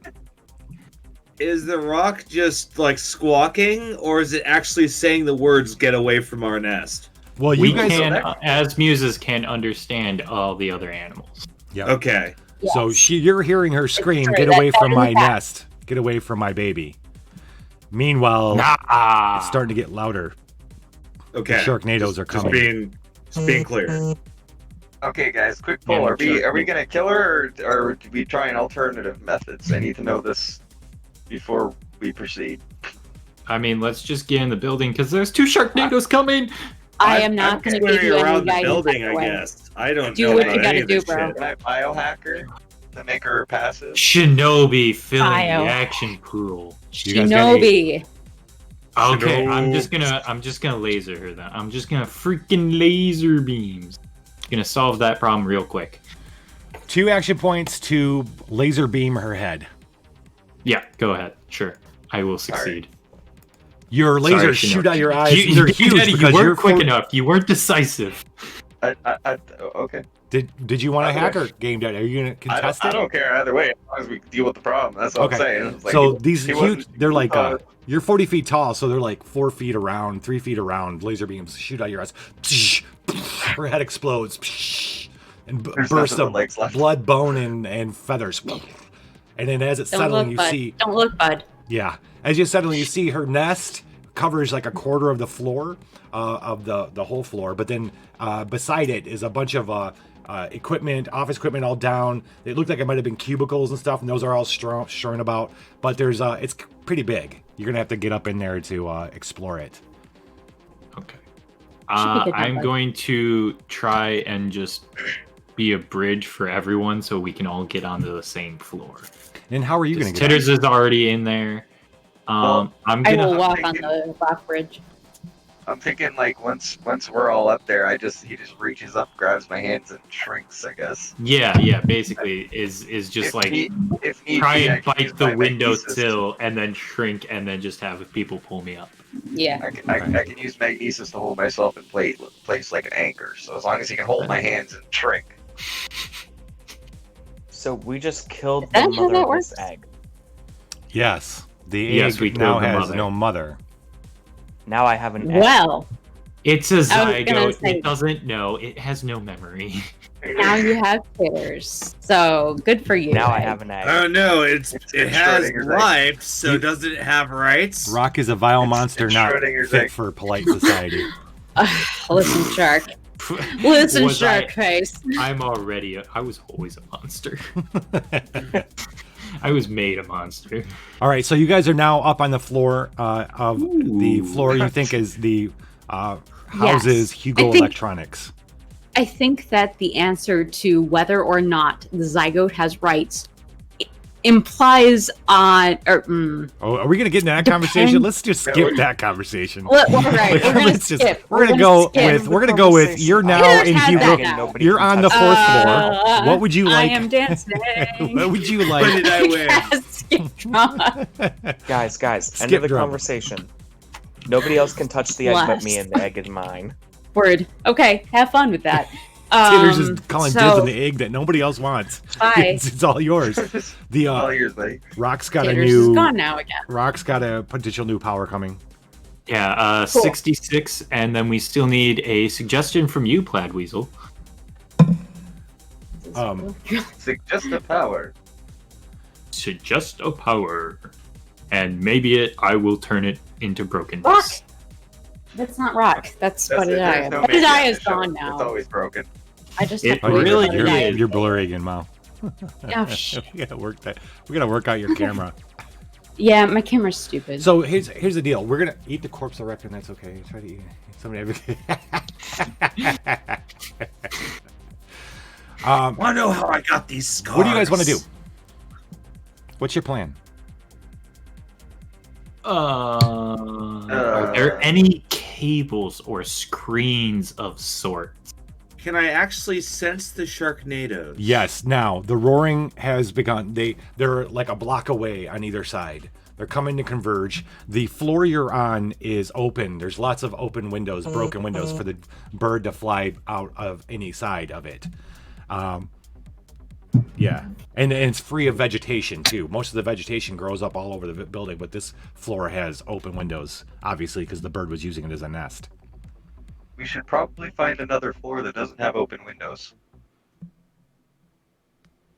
Is the rock just like squawking, or is it actually saying the words "get away from our nest"? Well, We you guys. as muses, can understand all the other animals. Yeah. Okay. So you're hearing her scream, true. "Get away That from is my a fact. nest! Get away from my baby!" Meanwhile, it's starting to get louder. Okay. The Sharknadoes are coming. Just being clear. Okay, guys, quick poll. Are we gonna kill her, or do we try an alternative methods? I need to know this before we proceed. I mean, let's just get in the building because there's 2 Sharknadoes coming. I am not going to give swimming you any around the guidance building, either I way. guess. I don't Do know what you about gotta any of do, this bro. shit. Can I biohack her to make her passive? Shinobi filling Bio. the action pool. You guys got Shinobi. Okay, Shinobi. I'm just gonna laser her then. I'm just gonna freaking laser beams. Gonna solve that problem real quick. 2 action points to laser beam her head. Yeah, go ahead. Sure, I will succeed. Your lasers Sorry, shoot Shinobi. out your eyes. You, They're you, huge Daddy, you because you're weren't quick 40 enough. You weren't decisive. Okay. Did you want to Okay. hack or game Daddy? Are you going to contest I it? don't care either way, as long as we deal with the problem. That's what I'm saying. It's like So he- these he huge, wasn't- they're like, you're 40 feet tall, so they're like 4 feet around, 3 feet around. Laser beams shoot out your eyes. Her head explodes. And There's bursts nothing of but legs left. blood, bone, and feathers. And then as it's Don't settling, look, you bud. see, Don't look, bud. yeah, as you settle, you see her nest covers like a quarter of the floor, of the whole floor. But then beside it is a bunch of equipment, office equipment, all down. It looked like it might have been cubicles and stuff, and those are all strewn about. But there's it's pretty big. You're gonna have to get up in there to explore it. Okay. Should be good I'm number. going to try and just be a bridge for everyone so we can all get onto the same floor. And how are you gonna get? Titters is already in there. Well, I'm I gonna. will walk on the rock bridge. I'm thinking like once we're all up there, he just reaches up, grabs my hands, and shrinks. I guess. Yeah. Basically, is just If like if need try be, I and can use bite the my magnesis. windowsill and then shrink and then just have people pull me up. Yeah. I can use magnesis to hold myself in place like an anchor. So as long as he can hold my hands and shrink. So we just killed Is the that how mother that of works? this egg. Yes, the Yes, egg we now killed the has mother. no mother. Now I have an egg. Well, It's a I was gonna zygote. say- It doesn't know. It has no memory. now you have titters. So good for you. Now I Ed. have an egg. Oh no, it It's has Schrodinger's egg. life, so doesn't it have rights? Rock is a vile It's- monster, it's not Schrodinger's fit egg. for polite society. Listen, shark. Listen, Was shark face. I was always a monster. I was made a monster. All right, so you guys are now up on the floor of the floor you think is the houses Hugo Electronics. I think that the answer to whether or not the zygote has rights implies on. Oh, are we gonna get into that conversation? Let's just skip that conversation. Right, we're gonna skip. We're gonna go with you're now in Hugo. You're on the 4th floor. What would you like? I am dancing. What would you like? When did I win? Skip drama. Guys, Skip end of the drama. conversation. Nobody else can touch the egg but me, and the egg is mine. Word. Okay, have fun with that. Titter's is calling dibs on the egg that nobody else wants. Bye. It's all yours. The all yours, buddy. Rock's got Titter's a new. is gone now again. Rock's got a potential new power coming. Yeah, Cool. 66, and then we still need a suggestion from you, Plaid Weasel. Suggest a power. Suggest a power, and maybe I will turn it into brokenness. Rock. That's not rock. That's Buddidiah. Buddidiah is gone now. It's always broken. I just It have to wait really for is. Buddidiah. You're blurry again, Mal. Oh shit. We gotta work that. We gotta work out your camera. Yeah, my camera's stupid. So here's the deal. We're gonna eat the corpse, I reckon that's okay. Try to eat somebody. Wanna know how I got these scars? What do you guys want to do? What's your plan? Are there any cables or screens of sorts? Can I actually sense the Sharknadoes? Yes. Now the roaring has begun. They're like a block away on either side. They're coming to converge. The floor you're on is open. There's lots of open windows, broken windows for the bird to fly out of any side of it. Yeah, and it's free of vegetation too. Most of the vegetation grows up all over the building, but this floor has open windows, obviously, because the bird was using it as a nest. We should probably find another floor that doesn't have open windows.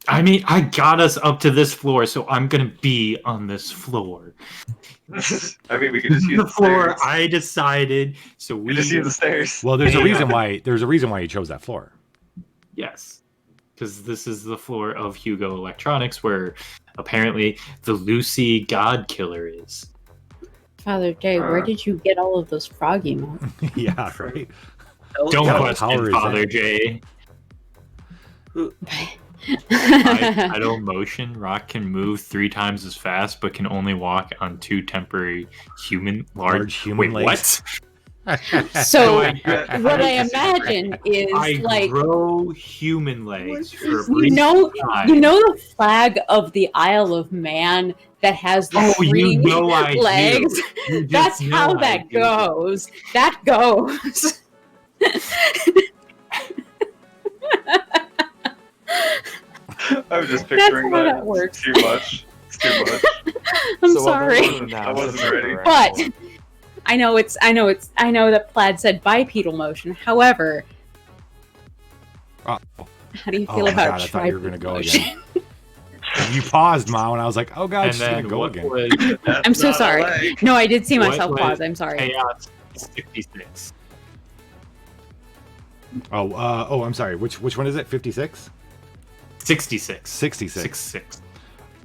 I mean, I got us up to this floor, so I'm gonna be on this floor. I mean, we could just use The the floor stairs. I decided, so we Just use the stairs. Well, there's a Yeah. reason why. There's a reason why you chose that floor. Yes, because this is the floor of Hugo Electronics, where apparently the Lucy God Killer is. Father Day, where did you get all of those frog emotes? Yeah, right. Don't What question power is Father that? J. Idle motion. Rock can move 3 times as fast, but can only walk on 2 temporary Large human Wait, legs. what? So I what I imagine is like grow human legs for a you brief know time. the flag of the Isle of Man that has the Oh, three you know I do. legs. You just That's know how I that do. goes. That goes. I was just That's picturing how that. that works. Too much. It's too much. I'm So what we're sorry. doing now I is wasn't a ready. paper But round. I know that Plaid said bipedal motion. However, Oh, how do you oh feel my about God, I thought you were tripedal gonna go motion? again. You paused, Mom, and I was like, "Oh God, And she's gonna then go what again." was I'm so Not a sorry. leg. No, I did see What myself was pause. I'm sorry. Chaos 66? Oh, I'm sorry. Which one is it? 56? 66. 66. 66.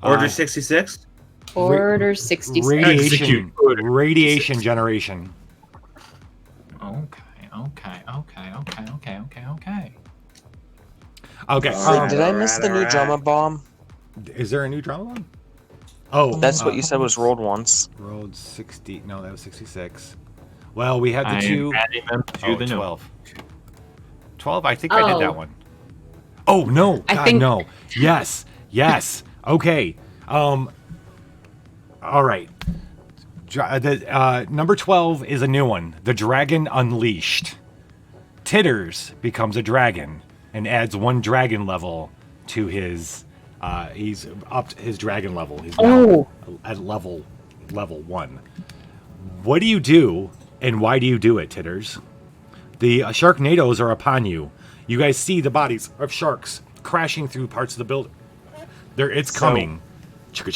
Order 66? Order 66. Radiation. Execute. Radiation generation. Okay. Okay. So did I miss the new alright. drama bomb? Is there a new drama one? Oh, That's what you said was rolled once. Road 60. No, that was 66. Well, we had the I am two. adding them to Oh, the note. 12. 12? I think I did Oh. that one. Oh, no. I God, think- no. Yes. Yes. Okay. All right. Number 12 is a new one. The Dragon Unleashed. Titters becomes a dragon and adds 1 dragon level to his. He's upped his dragon level. He's now at level 1. What do you do, and why do you do it, Titters? The Sharknadoes are upon you. You guys see the bodies of sharks crashing through parts of the building. It's coming.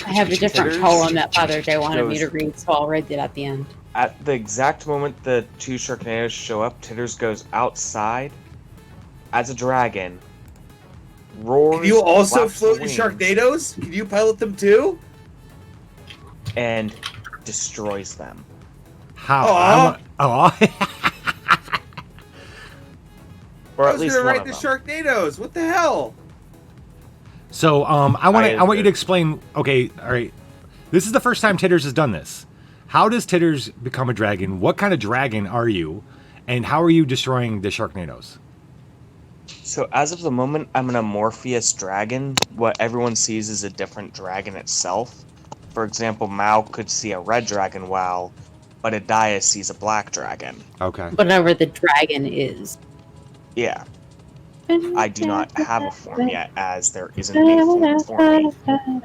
I have a different poem that Father Day wanted me to read, so I'll read it at the end. At the exact moment the 2 Sharknadoes show up, Titters goes outside as a dragon, roars. Can you also flaps float the your wings, Sharknadoes? Can you pilot them too? and destroys them. How? Or I at was least gonna one write of the them. Sharknadoes. What the hell? So I want you to explain. Okay, all right. This is the first time Titters has done this. How does Titters become a dragon? What kind of dragon are you? And how are you destroying the Sharknadoes? So as of the moment, I'm an amorphous dragon. What everyone sees is a different dragon itself. For example, Mao could see a red dragon while Adaya sees a black dragon. Okay. Whatever the dragon is. Yeah. I do not have a form yet, as there isn't a form for me.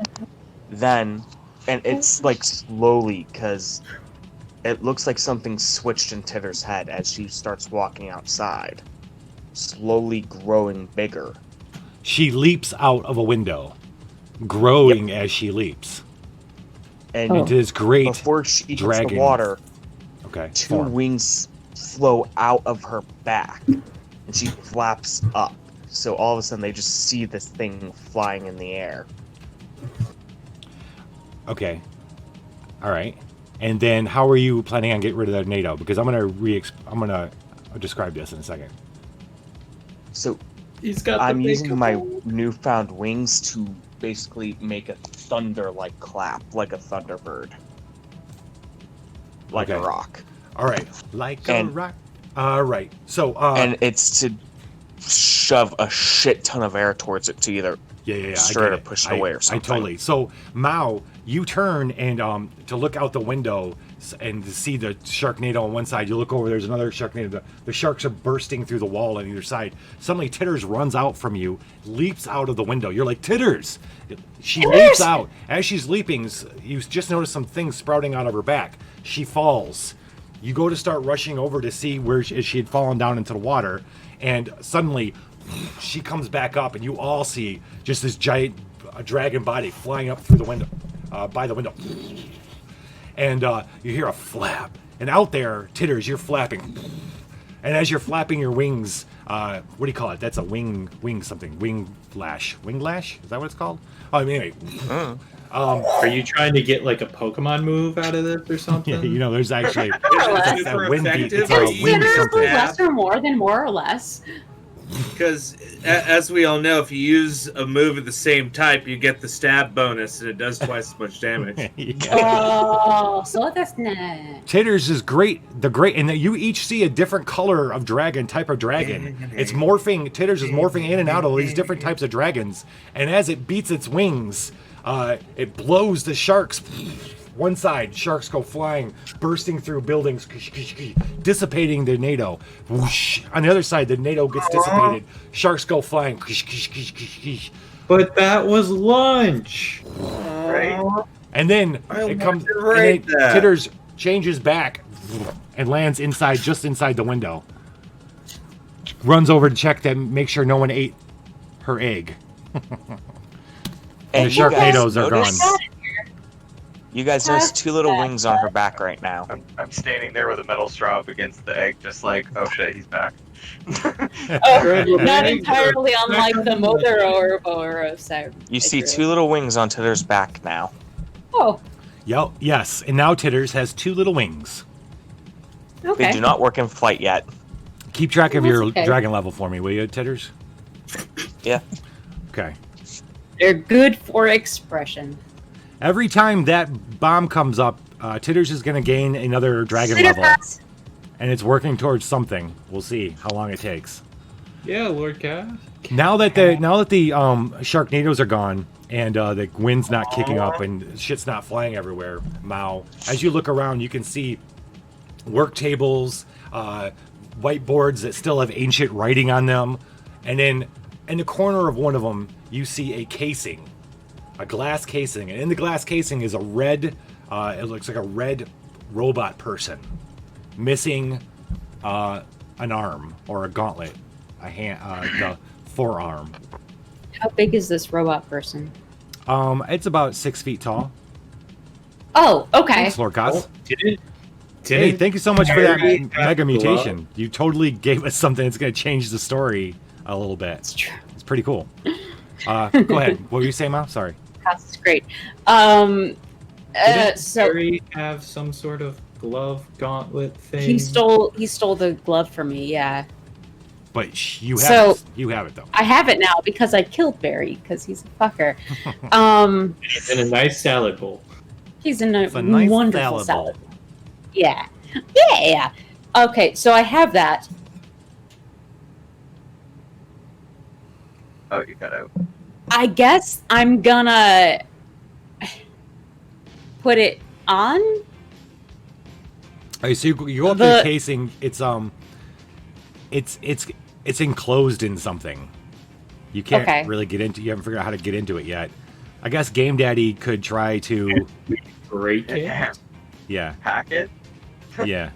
Then, and it's like slowly, because it looks like something switched in Titter's head as she starts walking outside. Slowly growing bigger. She leaps out of a window, growing as she leaps. And into this great before she hits dragon. the water, Okay. two form. wings flow out of her back, and she flaps up. So all of a sudden, they just see this thing flying in the air. Okay. All right. And then, how are you planning on getting rid of that NATO? Because I'm gonna describe this in a second. So He's got. I'm using my newfound wings to basically make a thunder-like clap, like a thunderbird, like a Okay. rock. All right. Like a rock. All right. So. And it's to shove a shit ton of air towards it to either destroy it or push it away or something. I totally. So Mao, you turn and to look out the window and to see the Sharknado on one side. You look over. There's another Sharknado. The sharks are bursting through the wall on either side. Suddenly, Titters runs out from you, leaps out of the window. You're like, Titters! She leaps out. As she's leaping, you just notice some things sprouting out of her back. She falls. You go to start rushing over to see where she had fallen down into the water, and suddenly she comes back up, and you all see just this giant dragon body flying up through the window, by the window. And you hear a flap. And out there, Titters, you're flapping. And as you're flapping your wings, what do you call it? That's a wing something. Wing lash. Wing lash? Is that what it's called? Oh, anyway. Are you trying to get like a Pokemon move out of this or something? Yeah, you know, there's actually It's that wind beat. It's effective. a wing Considerably something. less or more than more or less. Because, as we all know, if you use a move of the same type, you get the stab bonus, and it does twice as much damage. Oh, so that's not. Titters is great. And you each see a different color of dragon, type of dragon. It's morphing. Titters is morphing in and out of all these different types of dragons. And as it beats its wings, it blows the sharks. One side, sharks go flying, bursting through buildings, dissipating the NATO. Whoosh. On the other side, the NATO gets dissipated. Sharks go flying. But that was lunch. Right. And then it comes. And then Titters changes back and lands just inside the window. Runs over to check that, make sure no one ate her egg. And the Sharknadoes are gone. You guys notice two little wings on her back right now. I'm standing there with a metal straw up against the egg, just like, oh shit, he's back. Not entirely unlike the mother or of Cyrus. You see two little wings on Titter's back now. Oh. Yes, and now Titters has two little wings. Okay. They do not work in flight yet. Keep track of That's your okay. dragon level for me, will you, Titters? Yeah. Okay. They're good for expression. Every time that bomb comes up, Titters is going to gain another dragon level. And it's working towards something. We'll see how long it takes. Yeah, Lord Cass. Now that the Sharknadoes are gone and the wind's not kicking up and shit's not flying everywhere, Mao, as you look around, you can see work tables, whiteboards that still have ancient writing on them, and then in the corner of one of them, you see a casing. A glass casing, and in the glass casing is a red, it looks like a red robot person, missing an arm or a gauntlet, a hand, the forearm. How big is this robot person? It's about 6 feet tall. Oh, okay. Thanks, Lord Kaz. Didn't Hey, thank you so much for that Harry mega have mutation. You totally gave us something that's going to change the story a little bit. It's true. It's pretty cool. Go ahead. What were you saying, Mao? Sorry. That's great. Didn't So Harry have some sort of glove gauntlet thing? he stole the glove from me. Yeah. But you have it. You have it though. I have it now because I killed Barry because he's a fucker. He's in a nice salad bowl. He's in a nice wonderful salad salad. Yeah. Yeah. Okay, so I have that. Oh, you got out. I guess I'm gonna put it on. All right, so you go up to the casing. It's enclosed in something. You can't really get into. You haven't figured out how to get into it yet. I guess Game Daddy could try to break it. Yeah. Hack it. Yeah.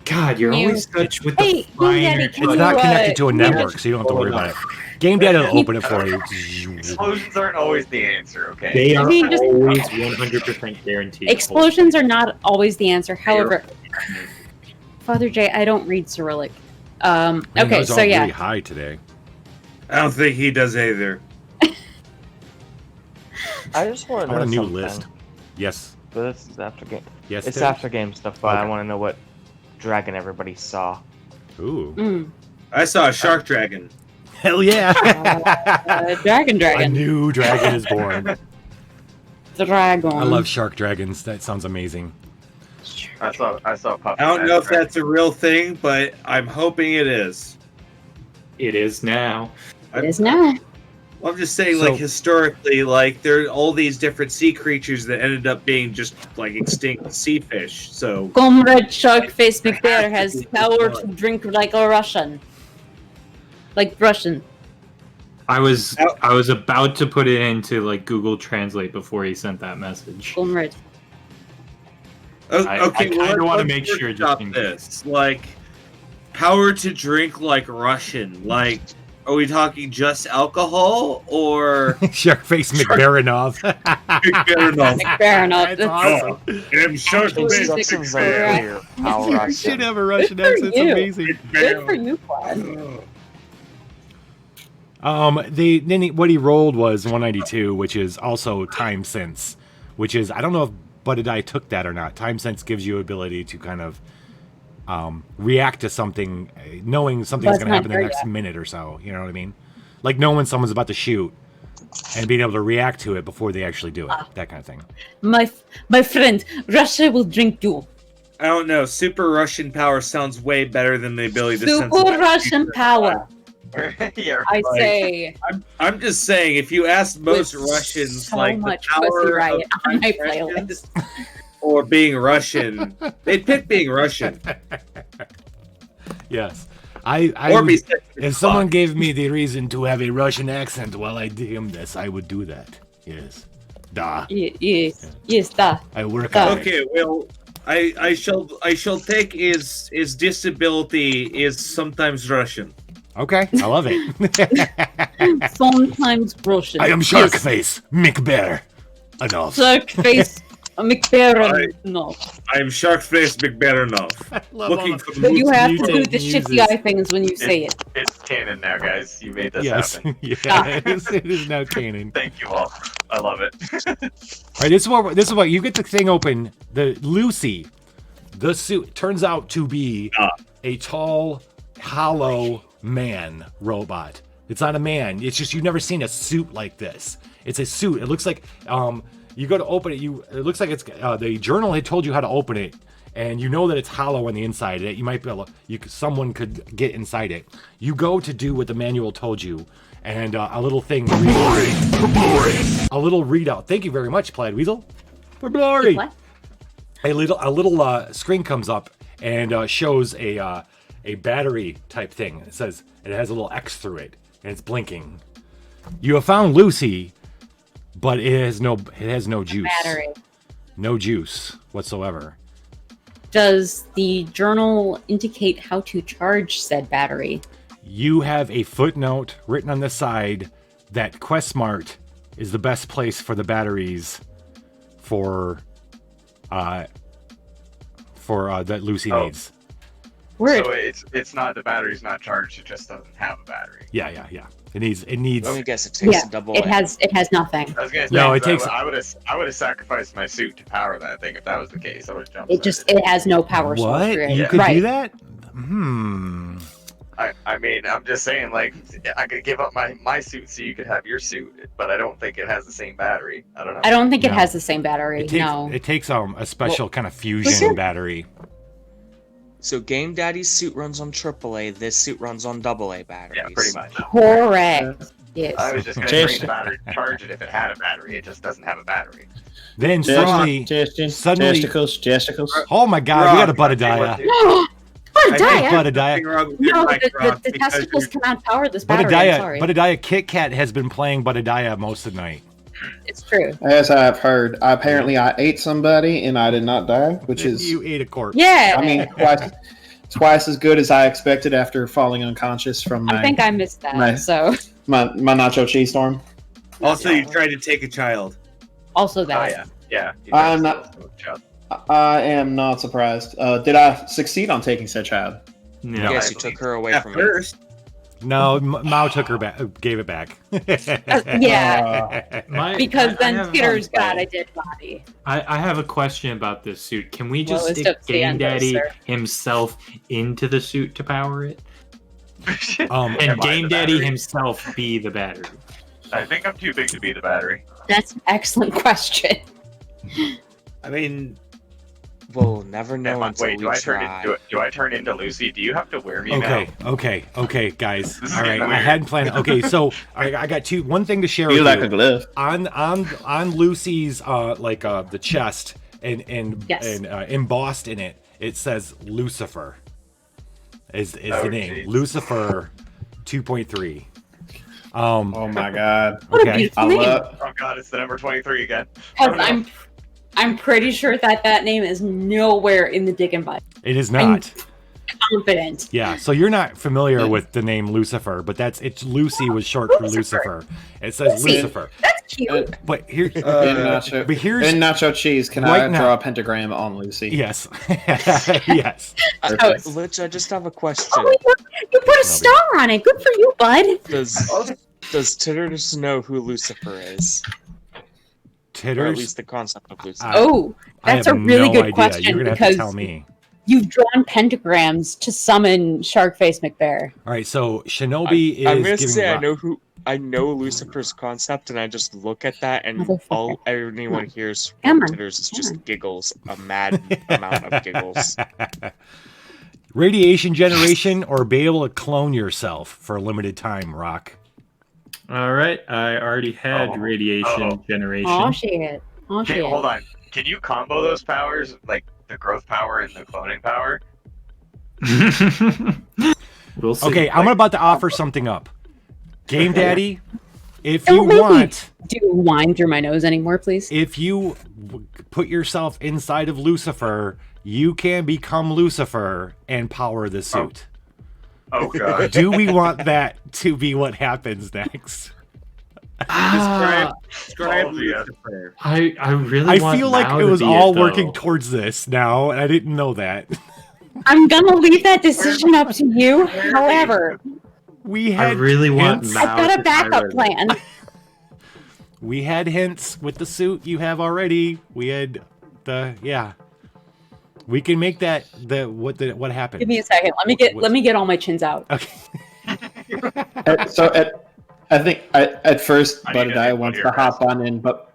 God, you're always such with the finer. It's not connected to a network, so you don't have to worry about it. Game Daddy will open it for you. Explosions aren't always the answer, okay? They are always 100% guaranteed. Explosions are not always the answer. However, Father J, I don't read Cyrillic. Okay, so yeah. Really high today. I don't think he does either. I just want to know a new something. list. Yes. But this is after game. Yes, it's Dave? after game stuff, but I want to know what dragon everybody saw. Ooh. I saw a shark dragon. Hell yeah! Dragon. A new dragon is born. Dragon. I love shark dragons. That sounds amazing. I saw Puffy. I don't know if that's a real thing, but I'm hoping it is. It is now. It is now. I'm just saying, like, historically, like, there are all these different sea creatures that ended up being just, like, extinct sea fish, so... Comrade Sharkface McBear has power to drink like a Russian. Like Russian. I was about to put it into, like, Google Translate before he sent that message. Comrade. Okay, I kind of want to make sure just in this. Like, power to drink like Russian, like... Are we talking just alcohol or Sharkface McBaronov? McBaronov. That's awesome. I'm Sharkface McBaronov. You should have a Russian accent. It's amazing. Good for you, Quad. What he rolled was 192, which is also time sense, which is I don't know if Budadai took that or not. Time sense gives you ability to kind of react to something, knowing something's going to happen in the next minute or so. You know what I mean? Like knowing someone's about to shoot and being able to react to it before they actually do it. That kind of thing. My friend, Russia will drink you. I don't know. Super Russian power sounds way better than the ability to sense Super Russian power. Yeah, I say. I'm just saying, if you ask most Russians, so like much the power pussy riot of on my impressions playlist. or being Russian, they'd pick being Russian. Yes. If someone gave me the reason to have a Russian accent while I DM this, I would do that. Yes. Da. Yes, da. I work on Okay, it. well, I shall take his disability is sometimes Russian. Okay, I love it. Sometimes Russian. I am Sharkface McBear. Enough. Sharkface McBaron. No. I am Sharkface McBaronov. Looking for But you have to do mutant the shitty eye things when you say it. It's canon now, guys. You made this Yes. happen. Yes, it is now canon. Thank you all. I love it. All right, this is what you get the thing open. The Lucy, the suit turns out to be a tall, hollow man robot. It's not a man. It's just you've never seen a suit like this. It's a suit. It looks like you go to open it. It looks like it's the journal had told you how to open it, and you know that it's hollow on the inside. That you might be able. Someone could get inside it. You go to do what the manual told you, and a little thing. A little readout. Thank you very much, Plaid Weasel. For glory. What? A little screen comes up and shows a battery type thing. It says it has a little X through it and it's blinking. You have found Lucy, but it has no juice. Battery. No juice whatsoever. Does the journal indicate how to charge said battery? You have a footnote written on the side that QuestMart is the best place for the batteries for that Lucy needs. Word. So it's not the battery's not charged. It just doesn't have a battery. Yeah. It needs. Let me guess. It takes a double. It has nothing. I was gonna say, No, it takes. I would have sacrificed my suit to power that thing if that was the case. I would have jumped. It has no power source. What? Right? You could right. do that? I mean, I'm just saying, like, I could give up my suit so you could have your suit, but I don't think it has the same battery. I don't know. I don't think it No. has the same battery. It takes a special kind of fusion battery. So Game Daddy's suit runs on AAA. This suit runs on AA batteries. Yeah, pretty much. Correct. Yes. I was just going to bring the battery, charge it if it had a battery. It just doesn't have a battery. Then suddenly, Testicles. oh my God, we got a Buttadiah. Buttadiah? Buttadiah. No, the testicles cannot power this battery. I'm sorry. Buttadiah Kit Kat has been playing Buttadiah most of the night. It's true. As I've heard, apparently I ate somebody and I did not die, which is... You ate a corpse. Yeah. I mean, twice as good as I expected after falling unconscious from my... I think I missed that, my nacho cheese storm. Also, you tried to take a child. Also that. Oh, yeah. I am not surprised. Did I succeed on taking said child? No. Yes, you took her away from me. No, Mao took her back, gave it back. Yeah. Because then Peter's got a dead body. I have a question about this suit. Can we just stick Game Daddy himself into the suit to power it? And Game Daddy himself be the battery? I think I'm too big to be the battery. That's an excellent question. I mean, we'll never know until we try. Do I turn into Lucy? Do you have to wear me now? Okay, guys. All right, I hadn't planned. Okay, so I got one thing to share with you. Like a glove. On Lucy's the chest and embossed in it, it says Lucifer. Is the name Lucifer 2.3? Oh my God! Okay, oh God, it's the number 23 again. I'm pretty sure that name is nowhere in the Dick and Butt. It is not. I'm confident. Yeah, so you're not familiar with the name Lucifer, but it's Lucy was short for Lucifer. It says Lucifer. That's cute. But here's in nacho cheese. Can I draw a pentagram on Lucy? Yes. Yes. Lich, I just have a question. Oh, you put a star on it. Good for you, bud. Does Titters know who Lucifer is? Titters? Or at least the concept of Lucifer. Oh, that's a really good question. You're gonna have to tell me. You've drawn pentagrams to summon Sharkface McBear. All right, so Shinobi is. I'm gonna say I know Lucifer's concept, and I just look at that, and all anyone hears from Titters is just giggles, a mad amount of giggles. Radiation generation, or be able to clone yourself for a limited time, Rock. All right, I already had radiation generation. Oh shit! Okay, hold on. Can you combo those powers, like the growth power and the cloning power? We'll see. Okay, I'm about to offer something up. Game Daddy, if you want... Do wine through my nose anymore, please? If you put yourself inside of Lucifer, you can become Lucifer and power the suit. Oh God. Do we want that to be what happens next? Describe Lucifer. I really I feel like it was all working towards this now, and I didn't know that. I'm gonna leave that decision up to you. However, I really want. I've got a backup plan. We had hints with the suit you have already. We had We can make that what happened. Give me a second. Let me get all my chins out. Okay. I think at first Buttadiah wants to hop on in, but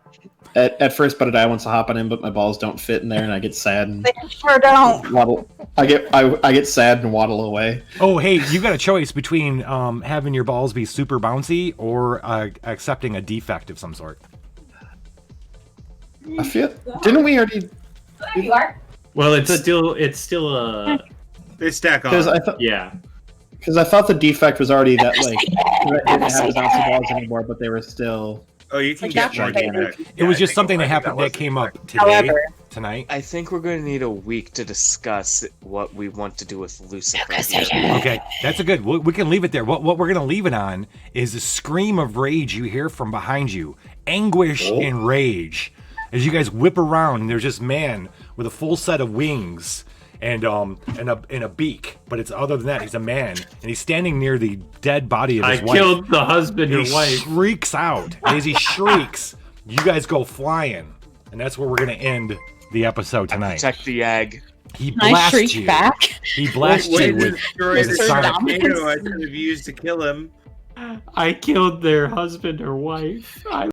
at first Buttadiah wants to hop on in, but my balls don't fit in there, and I get sad and They sure don't. waddle. I get sad and waddle away. Oh, hey, you got a choice between having your balls be super bouncy or accepting a defect of some sort. I feel. Didn't we already? There you are. Well, it's still a. They stack on. Because I thought the defect was already that like it didn't have the bouncy balls anymore, but they were still. Oh, you can get more defect. It was just something that happened that came up today, tonight. I think we're going to need a week to discuss what we want to do with Lucifer. Okay, that's a good. We can leave it there. What we're gonna leave it on is a scream of rage you hear from behind you, anguish and rage, as you guys whip around. And there's this man with a full set of wings and a beak, but it's other than that, he's a man, and he's standing near the dead body of his wife. I killed the husband and wife. He shrieks out, and as he shrieks, you guys go flying, and that's where we're gonna end the episode tonight. Protect the egg. He Can I blasts shriek you. back? He blasts Way you to with destroy the Mr. Dominus. tornado I could have used to kill him. I killed their husband or wife. I